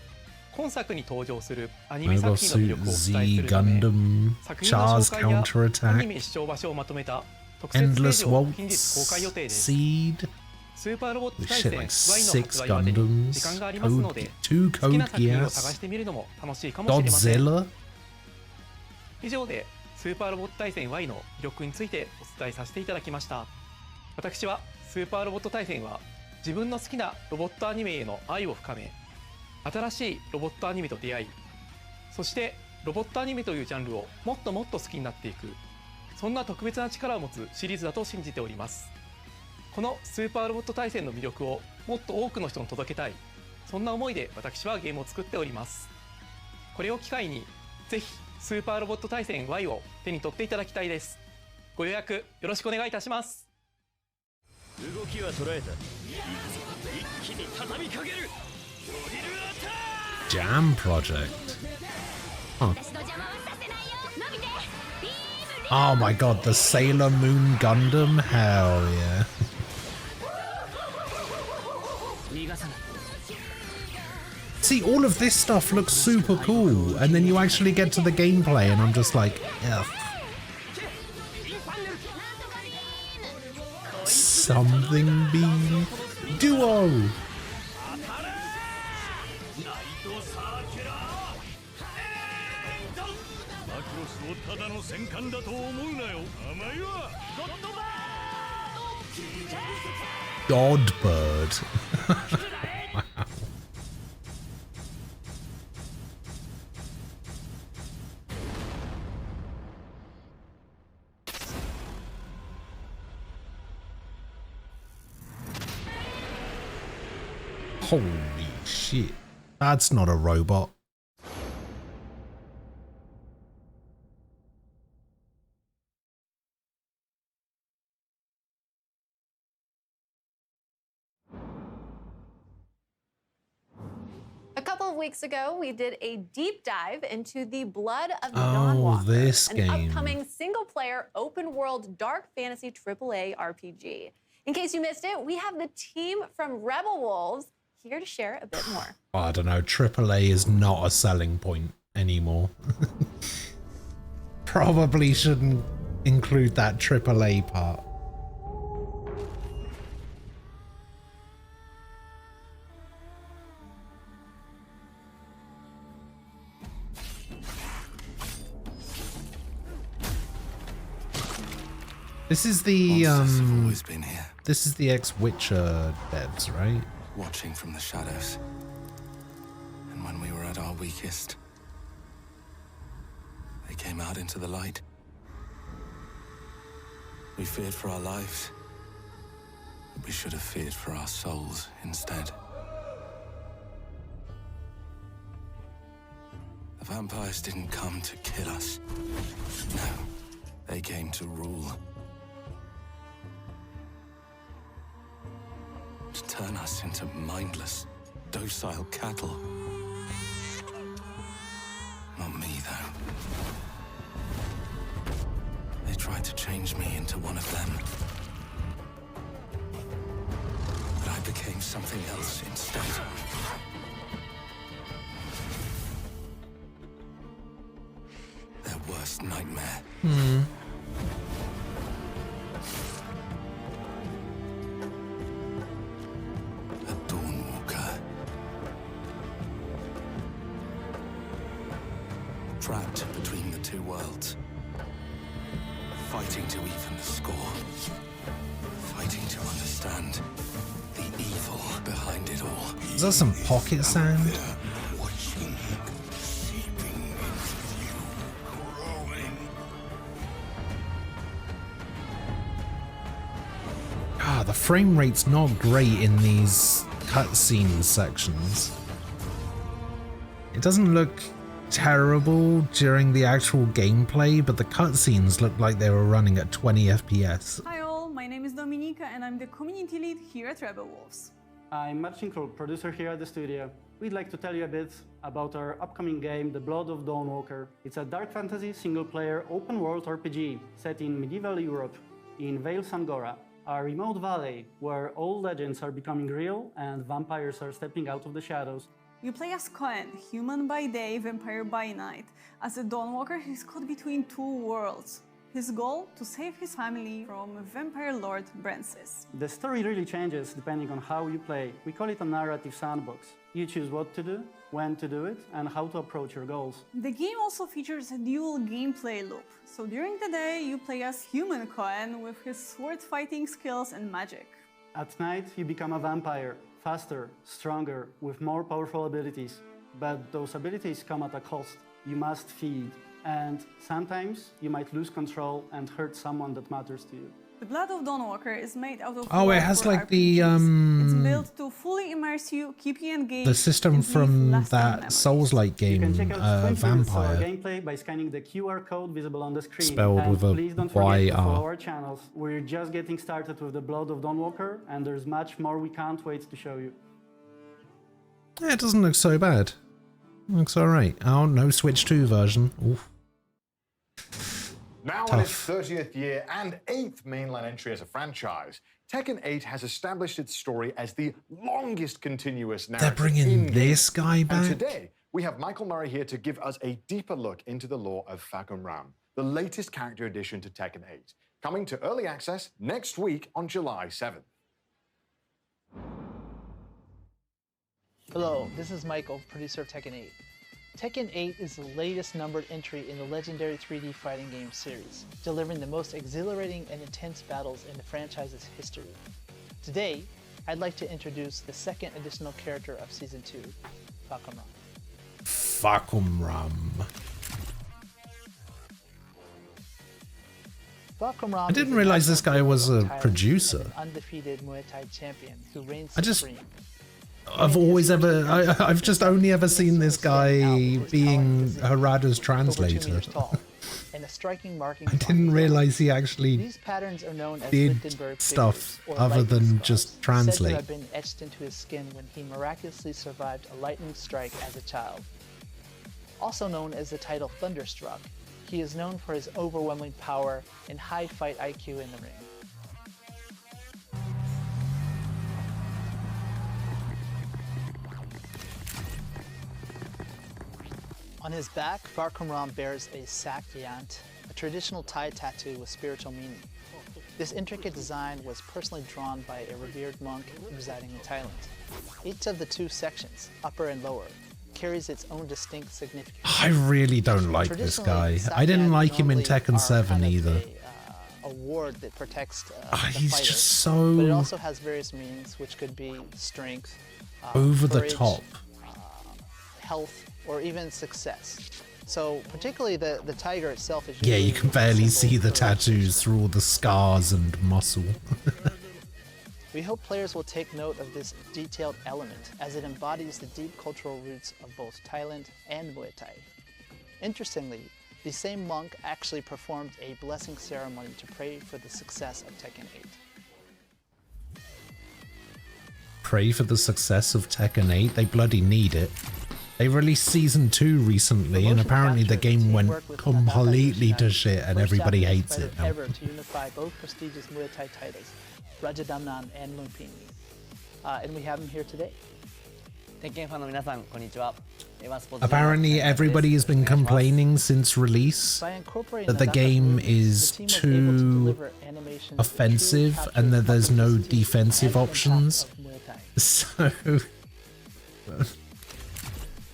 今作に登場するアニメ作品の魅力をお伝えす
Z
るため、
Gundam,
作品の
Char's
紹介やアニメ
counterattack,
視聴場所をまとめた特設ペー
Endless
ジを近日公開予
Waltz,
定です
Seed.
スーパーロボット
Holy
対
shit,
戦
like
Y の
6
発売までに時間がありますの
Gundams,
で、
2
好きな
Code
作品を探し
Geass,
てみるのも楽しいかもしれません。
Godzilla.
以上でスーパーロボット対戦 Y の魅力についてお伝えさせていただきました。私はスーパーロボット対戦は自分の好きなロボットアニメへの愛を深め、新しいロボットアニメと出会い、そしてロボットアニメというジャンルをもっともっと好きになっていく、そんな特別な力を持つシリーズだと信じております。このスーパーロボット対戦の魅力をもっと多くの人に届けたい、
そんな思いで私はゲームを作っております。これを機会にぜひスーパーロボット対戦 Y を手に取っていただきたいです。ご予約よろしくお願いいたします。
動きは捉えた。一気に畳みかける。ドリルアタック。
Jam Project. Huh. Oh my god, the Sailor Moon Gundam? Hell yeah. See, all of this stuff looks super cool, and then you actually get to the gameplay and I'm just like, ugh. Something beam duo. Godbird. Holy shit. That's not a robot.
A couple of weeks ago, we did a deep dive into the Blood of the Dawnwalker,
this
an
game.
upcoming single-player, open-world, dark fantasy AAA RPG. In case you missed it, we have the team from Rebel Wolves here to share a bit more.
I don't know, AAA is not a selling point anymore. Probably shouldn't include that AAA part. This is the this is the ex-Witcher devs, right?
Watching from the shadows. And when we were at our weakest, they came out into the light. We feared for our lives, but we should have feared for our souls instead. The vampires didn't come to kill us. No, they came to rule. To turn us into mindless, docile cattle. Not me, though. They tried to change me into one of them. But I became something else instead. Their worst nightmare. Trapped between the two worlds. Fighting to even the score. Fighting to understand the evil behind it all.
Is that some pocket sand? Ah, the frame rate's not great in these cutscene sections. It doesn't look terrible during the actual gameplay, but the cutscenes looked like they were running at 20 FPS.
Hi all, my name is Dominika and I'm the community lead here at Rebel Wolves.
I'm Marcin Król, producer here at the studio. We'd like to tell you a bit about our upcoming game, The Blood of Dawnwalker. It's a dark fantasy single-player open-world RPG set in medieval Europe, in Vale Sangora, a remote valley where old legends are becoming real and vampires are stepping out of the shadows.
You play as Cohen, human by day, vampire by night. As a Dawnwalker, he's caught between two worlds. His goal? To save his family from vampire lord Brancis.
The story really changes depending on how you play. We call it a narrative sandbox. You choose what to do, when to do it, and how to approach your goals.
The game also features a dual gameplay loop. So during the day, you play as human Cohen with his sword fighting skills and magic.
At night, you become a vampire. Faster, stronger, with more powerful abilities. But those abilities come at a cost. You must feed. And sometimes you might lose control and hurt someone that matters to you.
The Blood of Dawnwalker is made out of
Oh, it has like the
It's built to fully immerse you, keep you engaged.
the system from that Souls-like game,
You can check out 20 minutes of our
Vampire,
gameplay by scanning the QR code visible on the screen.
spelled
And
with a
please don't forget to follow
YR.
our channels. We're just getting started with the Blood of Dawnwalker, and there's much more we can't wait to show you.
Yeah, it doesn't look so bad. It looks alright. Oh, no Switch 2 version. Oof.
Now in its 30th year and 8th mainline entry as a franchise, Tekken 8 has established its story as the longest continuous narrative.
They're bringing this guy back?
And today, we have Michael Murray here to give us a deeper look into the lore of Fakum Ram, the latest character addition to Tekken 8, coming to early access next week on July 7th.
Hello, this is Michael, producer of Tekken 8. Tekken 8 is the latest numbered entry in the legendary 3D fighting game series, delivering the most exhilarating and intense battles in the franchise's history. Today, I'd like to introduce the second additional character of Season 2, Fakum Ram.
Fakum Ram.
Fakum Ram
I didn't realize this guy was a producer.
An undefeated Muay Thai champion who reigns
I just-
supreme.
I've just only ever seen this guy being Harada's translator.
And a striking marking
I didn't realize he actually
These patterns are known as
did
Lichtenberg
stuff
figures, or
other
lightning
than
scars,
just
said
translate.
to have been etched into his skin when he miraculously survived a lightning strike as a child. Also known as the title Thunderstruck, he is known for his overwhelming power and high fight IQ in the ring. On his back, Fakum Ram bears a sak yant, a traditional Thai tattoo with spiritual meaning. This intricate design was personally drawn by a revered monk residing in Thailand. Each of the two sections, upper and lower, carries its own distinct significance.
I really don't like this guy. I didn't like him in Tekken 7 either.
A ward that protects
he's
the fighter,
just so
but it also has various meanings, which could be strength,
over the
courage,
top.
health, or even success. So particularly the tiger itself is
Yeah, you
usually
can barely see the tattoos through all the scars and muscle.
We hope players will take note of this detailed element as it embodies the deep cultural roots of both Thailand and Muay Thai. Interestingly, the same monk actually performed a blessing ceremony to pray for the success of Tekken 8.
Pray for the success of Tekken 8. They bloody need it. They released Season 2 recently, and apparently the game went completely to shit and everybody hates it now.
Ever to unify both prestigious Muay Thai titles, Rajadamnan and Lumpini. And we have him here today.
Apparently everybody has been complaining since release that the game is too offensive and that there's no defensive options. So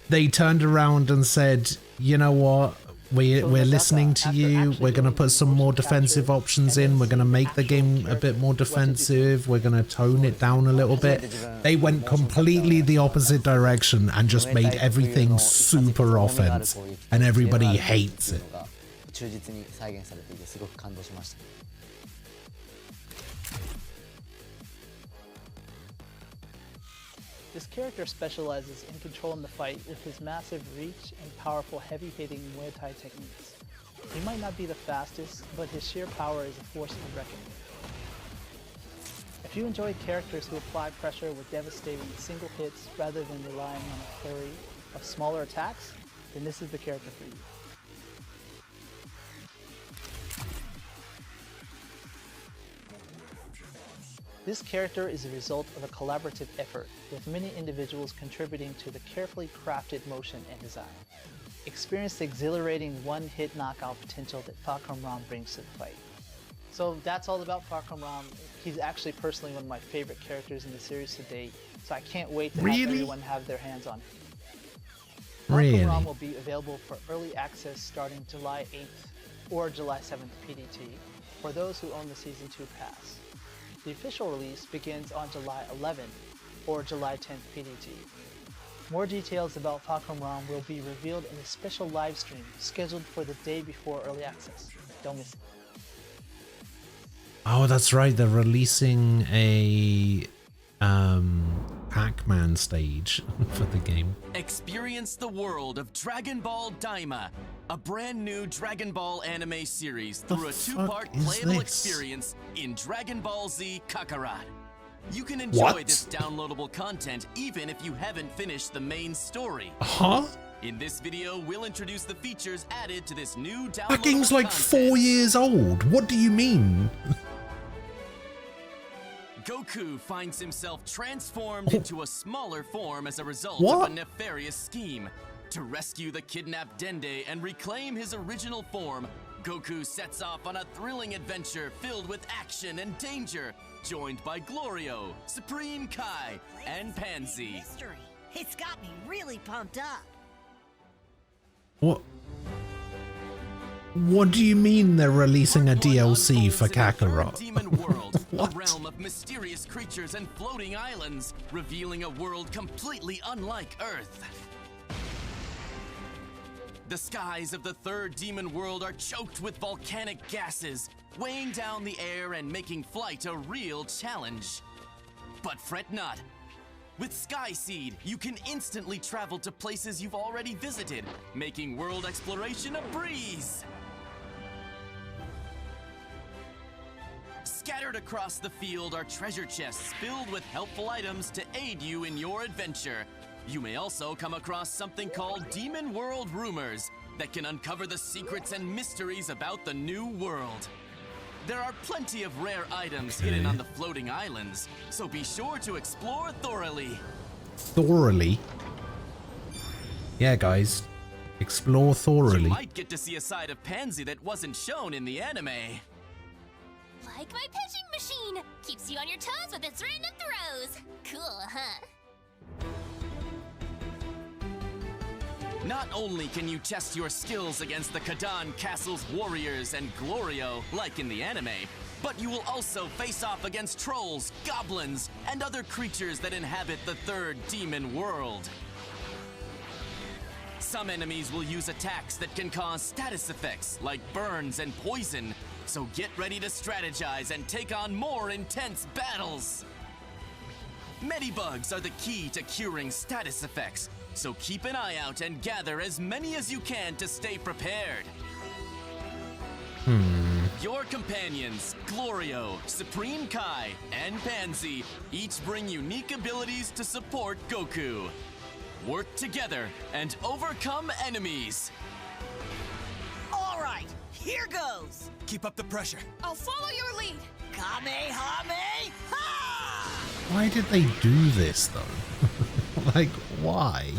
they turned around and said, you know what, we're listening to you, we're going to put some more defensive options in, we're going to make the game a bit more defensive, we're going to tone it down a little bit. They went completely the opposite direction and just made everything super offense, and everybody hates it.
This character specializes in controlling the fight with his massive reach and powerful heavy-hitting Muay Thai techniques. He might not be the fastest, but his sheer power is a force to reckon with. If you enjoy characters who apply pressure with devastating single hits rather than relying on a flurry of smaller attacks, then this is the character for you. This character is a result of a collaborative effort, with many individuals contributing to the carefully crafted motion and design. Experience the exhilarating one-hit knockout potential that Fakum Ram brings to the fight. So that's all about Fakum Ram. He's actually personally one of my favorite characters in the series to date, so I can't wait to have everyone have their hands on him. Fakum Ram will be available for early access starting July 8th or July 7th PDT for those who own the Season 2 pass. The official release begins on July 11th or July 10th PDT. More details about Fakum Ram will be revealed in a special live stream scheduled for the day before early access. Don't miss it.
Oh, that's right. They're releasing a Pac-Man stage for the game.
Experience the world of Dragon Ball Daima, a brand new Dragon Ball anime series through a two-part playable experience in Dragon Ball Z Kakarot. You can enjoy this downloadable content even if you haven't finished the main story.
Huh?
In this video, we'll introduce the features added to this new downloadable
That game's like
content.
4 years old. What do you mean?
Goku finds himself transformed into a smaller form as a result
What?
of a nefarious scheme. To rescue the kidnapped Dende and reclaim his original form, Goku sets off on a thrilling adventure filled with action and danger, joined by Glorio, Supreme Kai, and Pansy.
It's got me really pumped up.
What do you mean they're releasing a DLC for Kakarot?
Demon World, a realm of mysterious creatures and floating islands, revealing a world completely unlike Earth. The skies of the third demon world are choked with volcanic gases, weighing down the air and making flight a real challenge. But fret not. With Sky Seed, you can instantly travel to places you've already visited, making world exploration a breeze. Scattered across the field are treasure chests filled with helpful items to aid you in your adventure. You may also come across something called Demon World Rumors that can uncover the secrets and mysteries about the new world. There are plenty of rare items hidden on the floating islands, so be sure to explore thoroughly.
Thoroughly? Yeah, guys. Explore thoroughly.
You might get to see a side of Pansy that wasn't shown in the anime.
Like my pitching machine. Keeps you on your toes with its random throws. Cool, huh?
Not only can you test your skills against the Kadan Castle's warriors and Glorio, like in the anime, but you will also face off against trolls, goblins, and other creatures that inhabit the third demon world. Some enemies will use attacks that can cause status effects, like burns and poison, so get ready to strategize and take on more intense battles. Medibugs are the key to curing status effects, so keep an eye out and gather as many as you can to stay prepared. Your companions, Glorio, Supreme Kai, and Pansy, each bring unique abilities to support Goku. Work together and overcome enemies.
All right, here goes.
Keep up the pressure.
I'll follow your lead. Kamehameha!
Why did they do this, though? Like, why?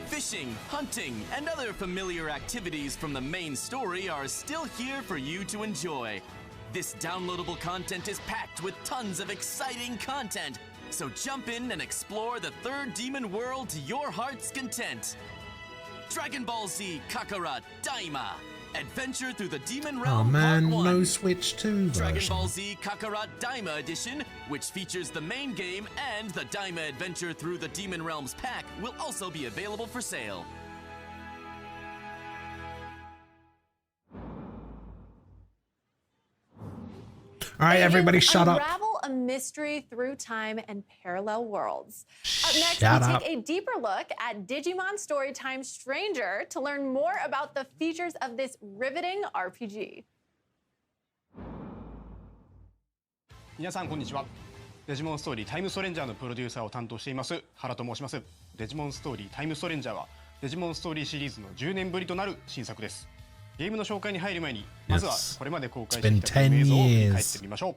Fishing, hunting, and other familiar activities from the main story are still here for you to enjoy. This downloadable content is packed with tons of exciting content, so jump in and explore the third demon world to your heart's content. Dragon Ball Z Kakarot Daima. Adventure through the Demon Realm
Oh man,
Part 1.
no Switch 2
Dragon
version.
Ball Z Kakarot Daima Edition, which features the main game and the Daima Adventure through the Demon Realms pack, will also be available for sale.
All right, everybody, shut up.
Unravel a mystery through time and parallel worlds. Up next,
Shut
we
up.
take a deeper look at Digimon Storytime Stranger to learn more about the features of this riveting RPG.
皆さんこんにちは。デジモンストーリータイムストレンジャーのプロデューサーを担当しています原と申します。デジモンストーリータイムストレンジャーはデジモンストーリーシリーズの10年ぶりとなる新作です。ゲームの紹介に入る前にまずはこれまで公開してきたゲーム映像を振り返ってみましょう。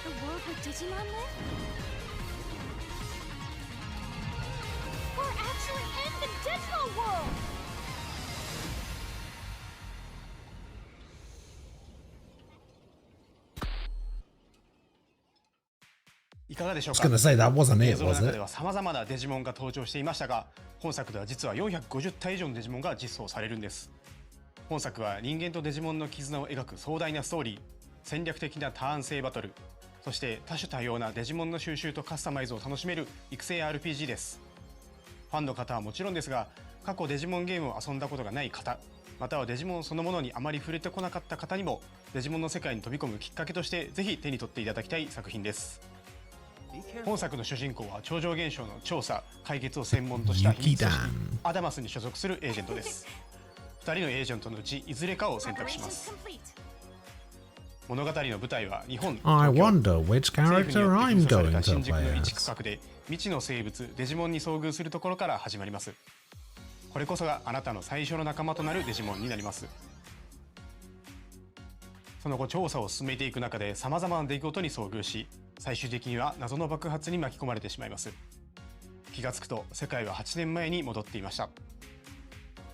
The world with Digimon live? We're actually in the Digimon world!
I かがでしょう
I
か。
was gonna say that wasn't
映
it,
像の
was
中
it?
では様々なデジモンが登場していましたが、本作では実は450体以上のデジモンが実装されるんです。本作は人間とデジモンの絆を描く壮大なストーリー、戦略的なターン制バトル、そして多種多様なデジモンの収集とカスタマイズを楽しめる育成 RPG です。
ファンの方はもちろんですが、過去デジモンゲームを遊んだことがない方、またはデジモンそのものにあまり触れてこなかった方にもデジモンの世界に飛び込むきっかけとしてぜひ手に取っていただきたい作品です。本作の主人公は超常現象の調査・解決を専門とした秘密組織アダマスに所属するエージェントです。2人のエージェントのうちいずれかを選択します。物語の舞台は日本
I wonder which character I'm going to
新宿
play
の
as.
一区画で未知の生物デジモンに遭遇するところから始まります。これこそがあなたの最初の仲間となるデジモンになります。その後調査を進めていく中で様々な出来事に遭遇し、最終的には謎の爆発に巻き込まれてしまいます。気がつくと世界は8年前に戻っていました。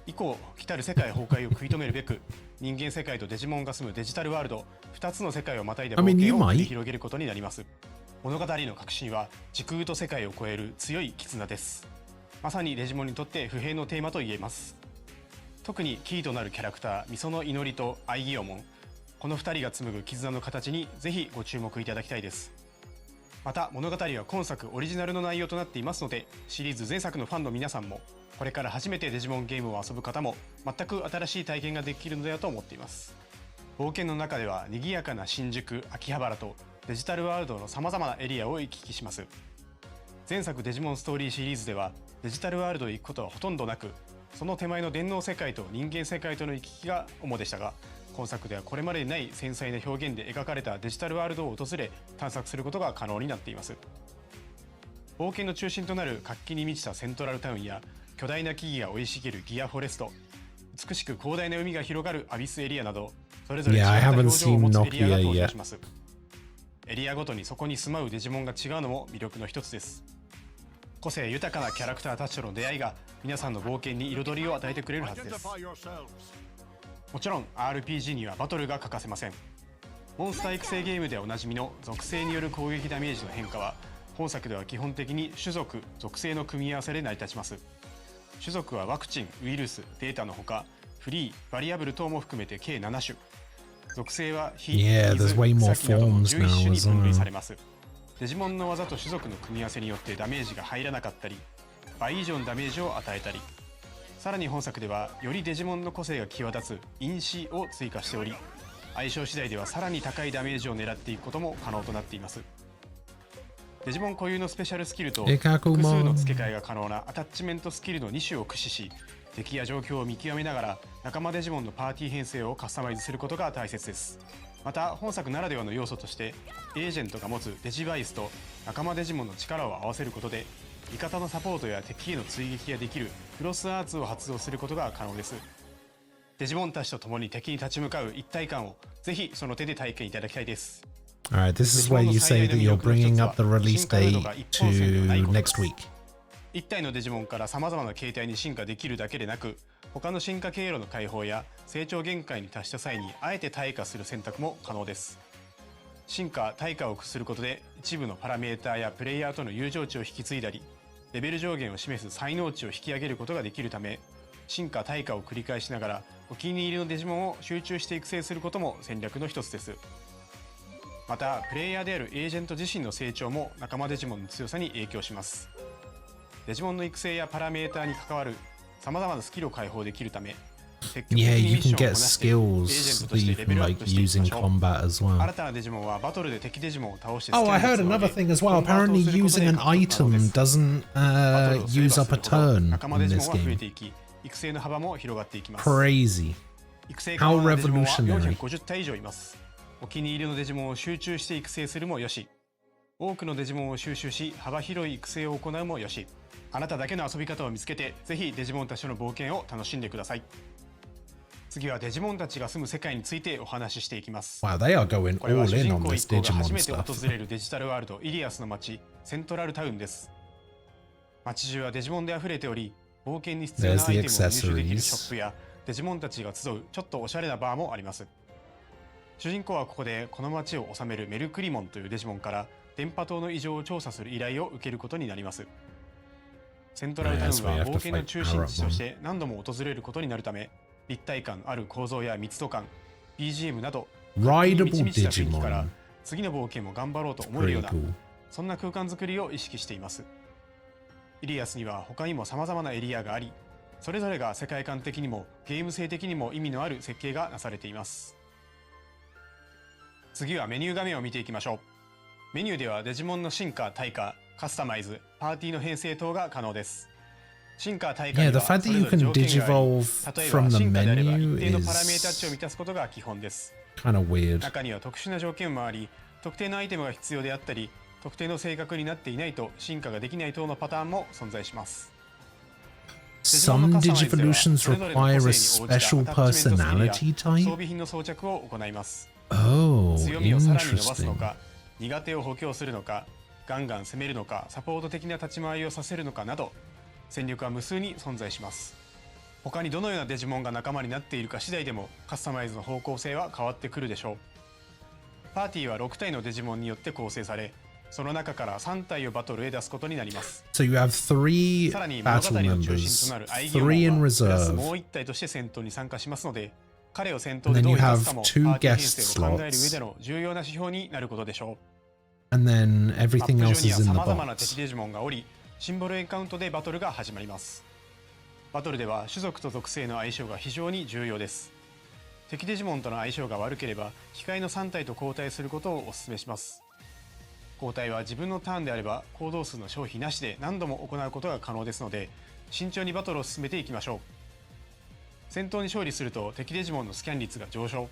以降、来たる世界崩壊を食い止めるべく、人間世界とデジモンが住むデジタルワールド2つの世界をまたいだ冒険を繰り広げることになります。物語の核心は時空と世界を超える強い絆です。まさにデジモンにとって不平のテーマと言えます。特にキーとなるキャラクターミソの祈りとアイギオモン、この2人が紡ぐ絆の形にぜひご注目いただきたいです。また物語は今作オリジナルの内容となっていますので、シリーズ前作のファンの皆さんもこれから初めてデジモンゲームを遊ぶ方も全く新しい体験ができるのではと思っています。冒険の中では賑やかな新宿、秋葉原とデジタルワールドの様々なエリアを行き来します。前作デジモンストーリーシリーズではデジタルワールドへ行くことはほとんどなく、その手前の電脳世界と人間世界との行き来が主でしたが、今作ではこれまでにない繊細な表現で描かれたデジタルワールドを訪れ探索することが可能になっています。冒険の中心となる活気に満ちたセントラルタウンや巨大な木々が生い茂るギアフォレスト、美しく広大な海が広がるアビスエリアなど、それぞれ違った表情を持つエリアが登場します。エリアごとにそこに住まうデジモンが違うのも魅力の一つです。個性豊かなキャラクターたちとの出会いが皆さんの冒険に彩りを与えてくれるはずです。もちろん RPG にはバトルが欠かせません。モンスター育成ゲームでおなじみの属性による攻撃ダメージの変化は本作では基本的に種族・属性の組み合わせで成り立ちます。種族はワクチン、ウイルス、データのほかフリー、バリアブル等も含めて計7種。属性は火、水、草木などの11種に分類されます。デジモンの技と種族の組み合わせによってダメージが入らなかったり、倍以上のダメージを与えたり、さらに本作ではよりデジモンの個性が際立つ因子を追加しており、相性次第ではさらに高いダメージを狙っていくことも可能となっています。デジモン固有のスペシャルスキルと複数の付け替えが可能なアタッチメントスキルの2種を駆使し、敵や状況を見極めながら仲間デジモンのパーティー編成をカスタマイズすることが大切です。また本作ならではの要素としてエージェントが持つデジバイスと仲間デジモンの力を合わせることで味方のサポートや敵への追撃ができるクロスアーツを発動することが可能です。デジモンたちと共に敵に立ち向かう一体感をぜひその手で体験いただきたいです。
Alright, this is where you say that you're bringing up the release date to next week.
一体のデジモンから様々な形態に進化できるだけでなく、他の進化経路の解放や成長限界に達した際にあえて退化する選択も可能です。進化・退化を駆することで一部のパラメーターやプレイヤーとの友情値を引き継いだり、レベル上限を示す才能値を引き上げることができるため、進化・退化を繰り返しながらお気に入りのデジモンを集中して育成することも戦略の一つです。またプレイヤーであるエージェント自身の成長も仲間デジモンの強さに影響します。デジモンの育成やパラメーターに関わる様々なスキルを解放でききるため、
Yeah, you can get skills that you can like use in combat as well. Oh, I heard another thing as well. Apparently using an item doesn't use up a turn in this game. Crazy. How revolutionary.
お気に入りのデジモンを集中して育成するもよし、多くのデジモンを収集し幅広い育成を行うもよし、あなただけの遊び方を見つけてぜひデジモンたちの冒険を楽しんでください。次はデジモンたちが住む世界についてお話ししていきます。
Wow, they are going
これは
all
主
in
人
on
公
this
一行が
Digimon
初めて
stuff.
訪れるデジタルワールドイリアスの街セントラルタウンです。街中はデジモンで溢れており、冒険に必要なアイテムを入手できるショップやデジモンたちが集うちょっとおしゃれなバーもあります。主人公はここでこの街を治めるメルクリモンというデジモンから電波塔の異常を調査する依頼を受けることになります。セントラルタウンは冒険の中心地として何度も訪れることになるため、立体感ある構造や密度感、BGM など
Rideable
満ち満ちた雰囲気から
Digimon.
次の冒険も頑張ろうと思えるような
Pretty cool.
そんな空間づくりを意識しています。イリアスには他にも様々なエリアがあり、それぞれが世界観的にもゲーム性的にも意味のある設計がなされています。次はメニュー画面を見ていきましょう。メニューではデジモンの進化、退化、カスタマイズ、パーティーの編成等が可能です。進化、退化にはそれぞれ条件があり、例えば進化であれば一定のパラメータ値を満たすことが基本です。中には特殊な条件もあり、特定のアイテムが必要であったり、特定の性格になっていないと進化ができない等のパターンも存在します。
Some Digivolutions require a special personality type?
装備品の装着を行います。
Oh,
強みをさらに伸ばす
interesting.
のか、苦手を補強するのか、ガンガン攻めるのか、サポート的な立ち回りをさせるのかなど、戦力は無数に存在します。他にどのようなデジモンが仲間になっているか次第でもカスタマイズの方向性は変わってくるでしょう。パーティーは6体のデジモンによって構成され、その中から3体をバトルへ出すことになります。
So you have 3
さらに物語
battle
の中心とな
members,
る愛義
3 in
モンはプラス
reserve,
もう1体として戦闘に参加しますので、彼を戦闘
and
で
then
どう
you
生かすか
have
もパ
2
ーティー編
guest
成を考える上
slots,
での重要な指標になることでしょう。
and then
マッ
everything
プ
else
上
is
には
in the
様々な敵
box.
デジモンがおり、シンボルエンカウントでバトルが始まります。バトルでは種族と属性の相性が非常に重要です。敵デジモンとの相性が悪ければ控えの3体と交代することをお勧めします。交代は自分のターンであれば行動数の消費なしで何度も行うことが可能ですので、慎重にバトルを進めていきましょう。戦闘に勝利すると敵デジモンのスキャン率が上昇、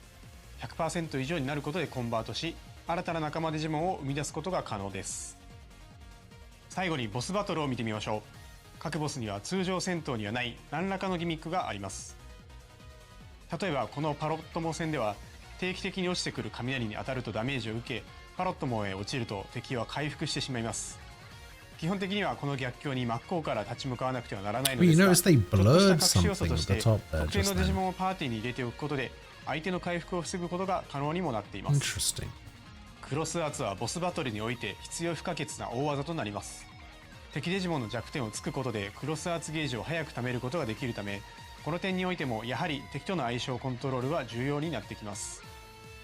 100% 以上になることでコンバートし、新たな仲間デジモンを生み出すことが可能です。最後にボスバトルを見てみましょう。各ボスには通常戦闘にはない何らかのギミックがあります。例えばこのパロットモ戦では定期的に落ちてくる雷に当たるとダメージを受け、パロットモへ落ちると敵は回復してしまいます。基本的にはこの逆境に真っ向から立ち向かわなくてはならないの
Well,
で
you
すが、
notice they
ちょっとした
blurred
隠し要素
something
と
at
し
the
て
top there
特定
just
のデジ
then.
モンをパーティーに入れておくことで相手の回復を防ぐことが可能にもなっています。
Interesting.
クロスアーツはボスバトルにおいて必要不可欠な大技となります。敵デジモンの弱点を突くことでクロスアーツゲージを早く貯めることができるため、この点においてもやはり敵との相性コントロールは重要になってきます。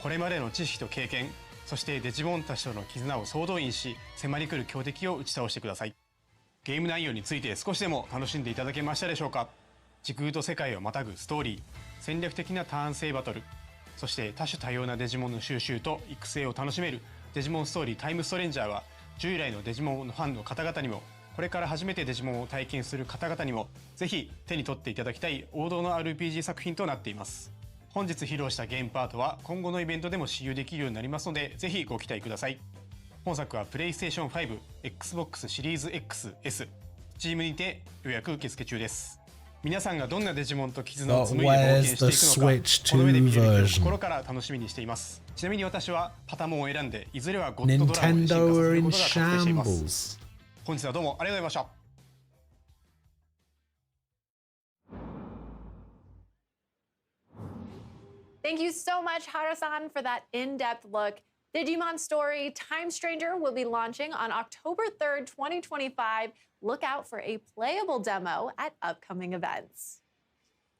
これまでの知識と経験、そしてデジモンたちとの絆を総動員し、迫り来る強敵を打ち倒してください。ゲーム内容について少しでも楽しんでいただけましたでしょうか。時空と世界をまたぐストーリー、戦略的なターン制バトル、そして多種多様なデジモンの収集と育成を楽しめるデジモンストーリータイムストレンジャーは、従来のデジモンのファンの方々にも、これから初めてデジモンを体験する方々にもぜひ手に取っていただきたい王道の RPG 作品となっています。本日披露したゲームパートは今後のイベントでも使用できるようになりますので、ぜひご期待ください。本作は PlayStation 5、Xbox シリーズ XS、Steam にて予約受付中です。皆さんがどんなデジモンと絆を紡いで冒険していくのか、この目で見るべきを心から楽しみにしています。ちなみに私はパタモンを選んで、いずれはゴッドドラゴンに進化させることが確定しています。本日はどうもありがとうございました。
Thank you so much, Hara-san, for that in-depth look. Digimon Story Time Stranger will be launching on October 3rd, 2025. Look out for a playable demo at upcoming events.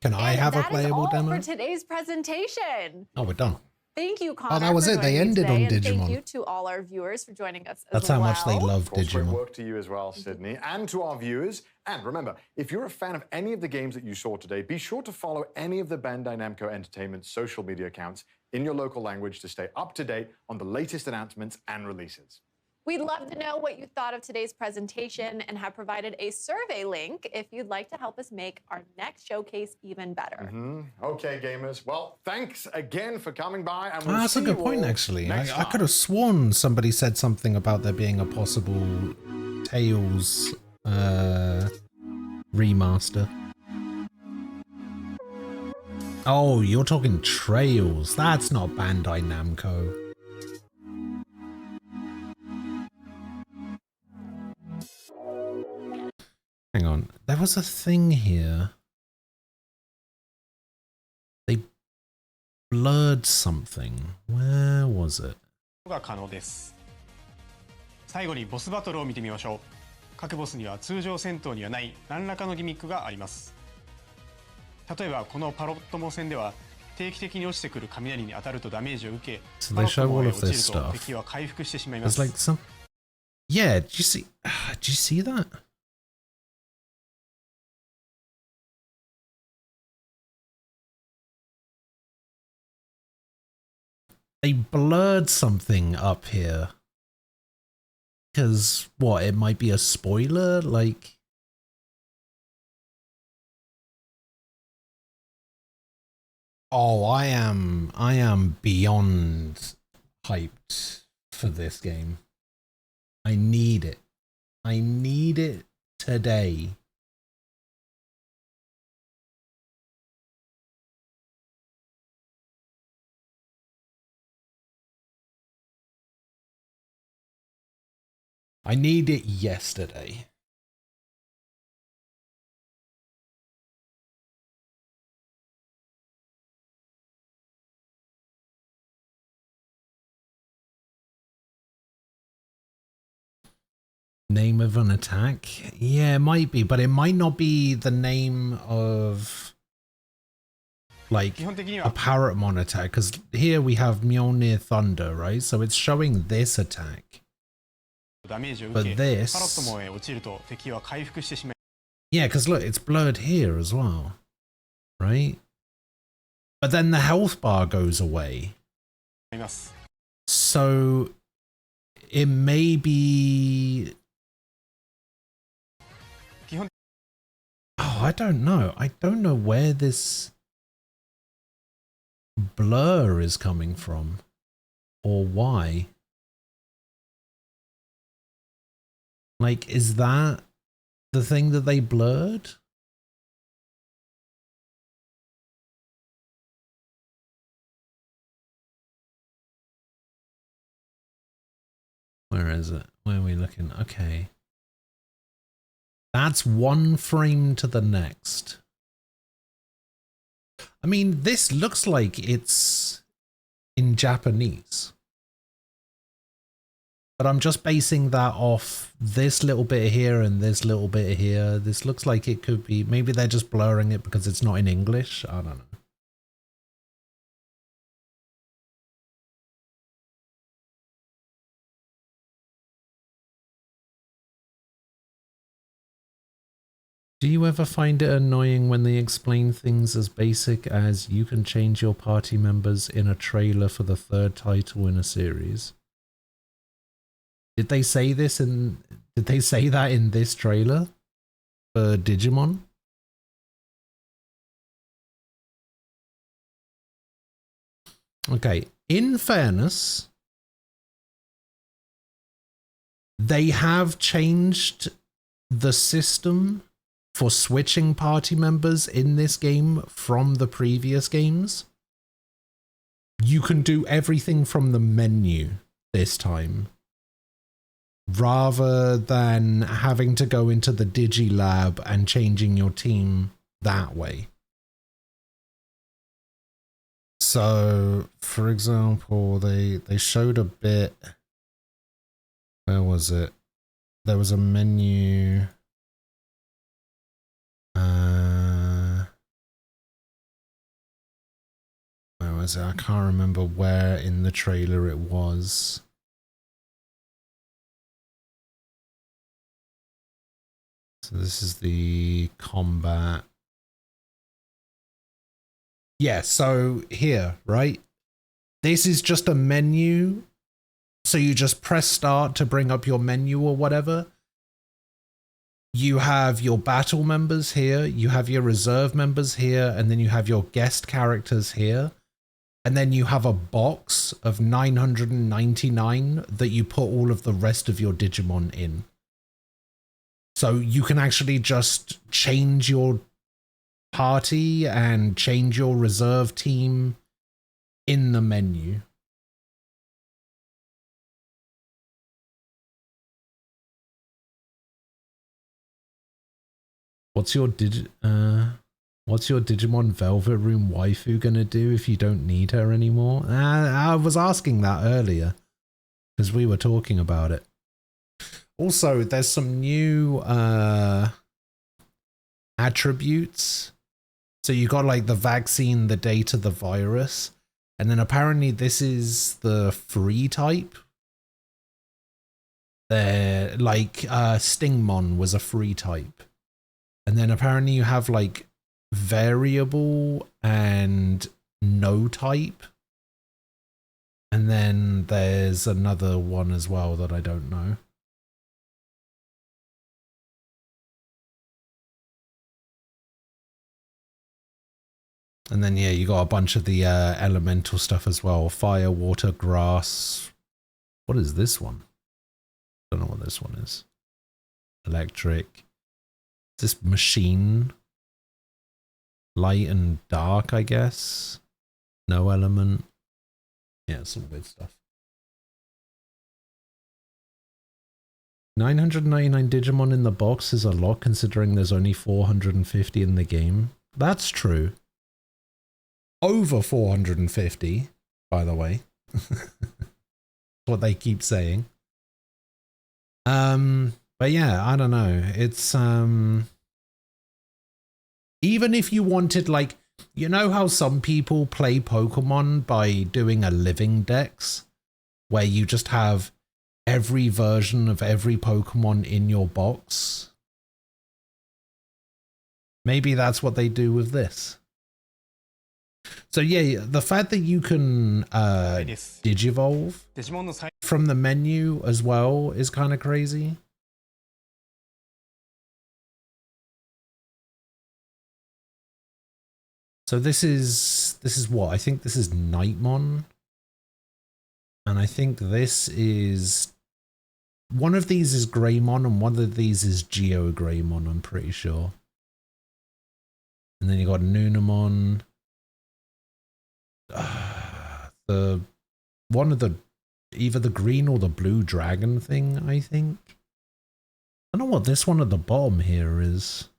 Can I have a playable
That is all
demo?
for today's presentation.
Oh, we're done.
Thank you, Connor.
Oh, that was
for
it. They
joining me
ended on
today, and
Digimon.
Thank you to all our viewers for joining us
That's
as
how
well.
much they love
Of course, great
Digimon.
work to you as well, Sydney, and to our viewers. And remember, if you're a fan of any of the games that you saw today, be sure to follow any of the Bandai Namco Entertainment social media accounts in your local language to stay up to date on the latest announcements and releases.
We'd love to know what you thought of today's presentation and have provided a survey link if you'd like to help us make our next showcase even better.
Okay, gamers. Well, thanks again for coming by. And we'll
That's a
see
good
you
point,
all
actually.
next
I
time.
could have sworn somebody said something about there being a possible Tales remaster. Oh, you're talking Trails. That's not Bandai Namco. Hang on. There was a thing here. They blurred something. Where was it?
が可能です。最後にボスバトルを見てみましょう。各ボスには通常戦闘にはない何らかのギミックがあります。例えばこのパロットモ戦では定期的に落ちてくる雷に当たるとダメージを受け、
So
パ
they
ロット
show
モ
all
へ
of
落ち
this
ると
stuff.
敵は回復してしまいま
There's
す。
like some... Yeah, did you see that? They blurred something up here. Because, what, it might be a spoiler? Like... Oh, I am beyond hyped for this game. I need it. I need it today. I need it yesterday. Name of an attack? Yeah, it might be, but it might not be the name of like a Paramon attack, because here we have Mjolnir Thunder, right? So it's showing this attack. But this... Yeah, because look, it's blurred here as well, right? But then the health bar goes away. So it may be... Oh, I don't know. I don't know where this blur is coming from or why. Like, is that the thing that they blurred? Where is it? Where are we looking? Okay. That's one frame to the next. I mean, this looks like it's in Japanese. But I'm just basing that off this little bit here and this little bit here. This looks like it could be... Maybe they're just blurring it because it's not in English. I don't know. Do you ever find it annoying when they explain things as basic as you can change your party members in a trailer for the third title in a series? Did they say this in... Did they say that in this trailer for Digimon? Okay, in fairness, they have changed the system for switching party members in this game from the previous games. You can do everything from the menu this time, rather than having to go into the Digilab and changing your team that way. So, for example, they showed a bit... Where was it? There was a menu... Where was it? I can't remember where in the trailer it was. So this is the combat. Yeah, so here, right? This is just a menu. So you just press start to bring up your menu or whatever. You have your battle members here, you have your reserve members here, and then you have your guest characters here. And then you have a box of 999 that you put all of the rest of your Digimon in. So you can actually just change your party and change your reserve team in the menu. What's your Digimon Velvet Room waifu gonna do if you don't need her anymore? I was asking that earlier because we were talking about it. Also, there's some new attributes. So you got like the vaccine, the data, the virus, and then apparently this is the free type. They're like Stingmon was a free type. And then apparently you have like variable and no type. And then there's another one as well that I don't know. And then, yeah, you got a bunch of the elemental stuff as well. Fire, water, grass. What is this one? Don't know what this one is. Electric. Is this machine? Light and dark, I guess. No element. Yeah, some weird stuff. 999 Digimon in the box is a lot considering there's only 450 in the game. That's true. Over 450, by the way. What they keep saying. But yeah, I don't know. It's even if you wanted, like, you know how some people play Pokemon by doing a living dex where you just have every version of every Pokemon in your box? Maybe that's what they do with this. So yeah, the fact that you can digivolve from the menu as well is kind of crazy. So this is what? I think this is Nightmon. And I think this is... one of these is Greymon and one of these is Geo Greymon, I'm pretty sure. And then you got Nunamon. The one of the either the green or the blue dragon thing, I think. I don't know what this one at the bottom here is.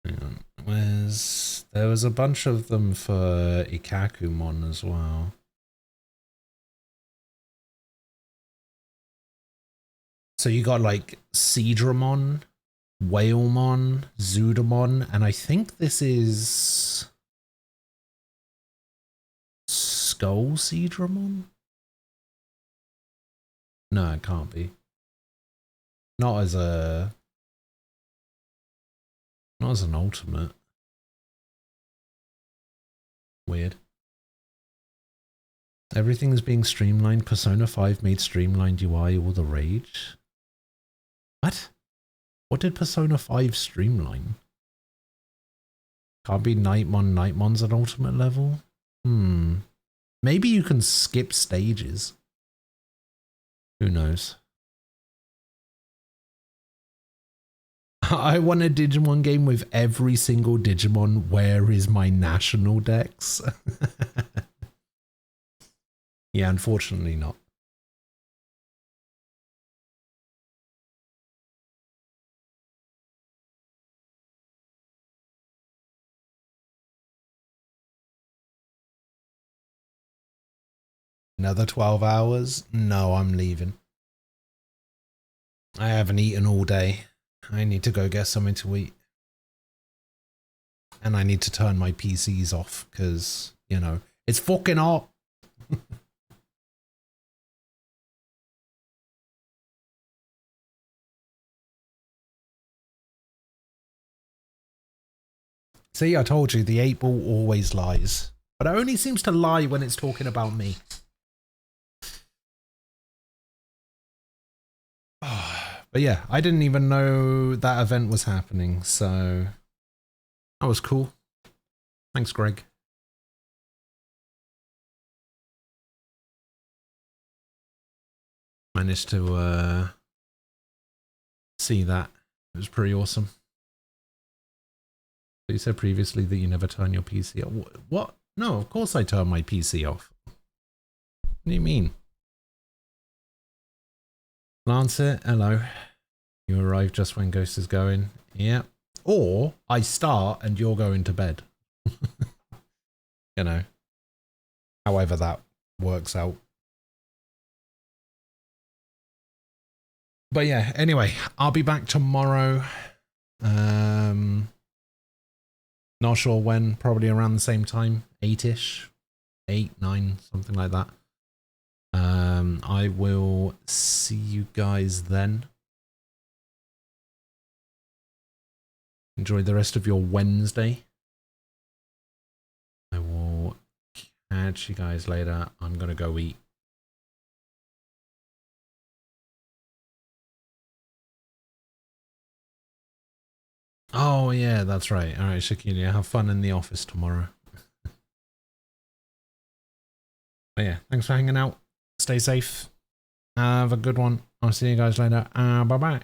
Hang on. There was a bunch of them for Ikakumon as well. So you got like Seadramon, Whalemon, Zoodamon, and I think this is Skull Seadramon? No, it can't be. Not as an ultimate. Weird. Everything is being streamlined. Persona 5 made streamlined UI all the rage. What? What did Persona 5 streamline? Can't be Nightmon. Nightmon's an ultimate level? Maybe you can skip stages. Who knows? I want a Digimon game with every single Digimon. Where is my national dex? Yeah, unfortunately not. Another 12 hours? No, I'm leaving. I haven't eaten all day. I need to go get something to eat. And I need to turn my PCs off because, you know, it's fucking hot. See, I told you, the 8-ball always lies. But it only seems to lie when it's talking about me. But yeah, I didn't even know that event was happening, so that was cool. Thanks, Greg. Managed to see that. It was pretty awesome. You said previously that you never turn your PC off. What? No, of course I turn my PC off. What do you mean? Lancet, hello. You arrive just when Ghost is going. Yeah. Or I start and you're going to bed. You know. However that works out. But yeah, anyway, I'll be back tomorrow. Not sure when, probably around the same time, 8-ish, 8, 9, something like that. I will see you guys then. Enjoy the rest of your Wednesday. I will catch you guys later. I'm gonna go eat. Oh yeah, that's right. All right, Shaquille, have fun in the office tomorrow. But yeah, thanks for hanging out. Stay safe. Have a good one. I'll see you guys later. Bye bye.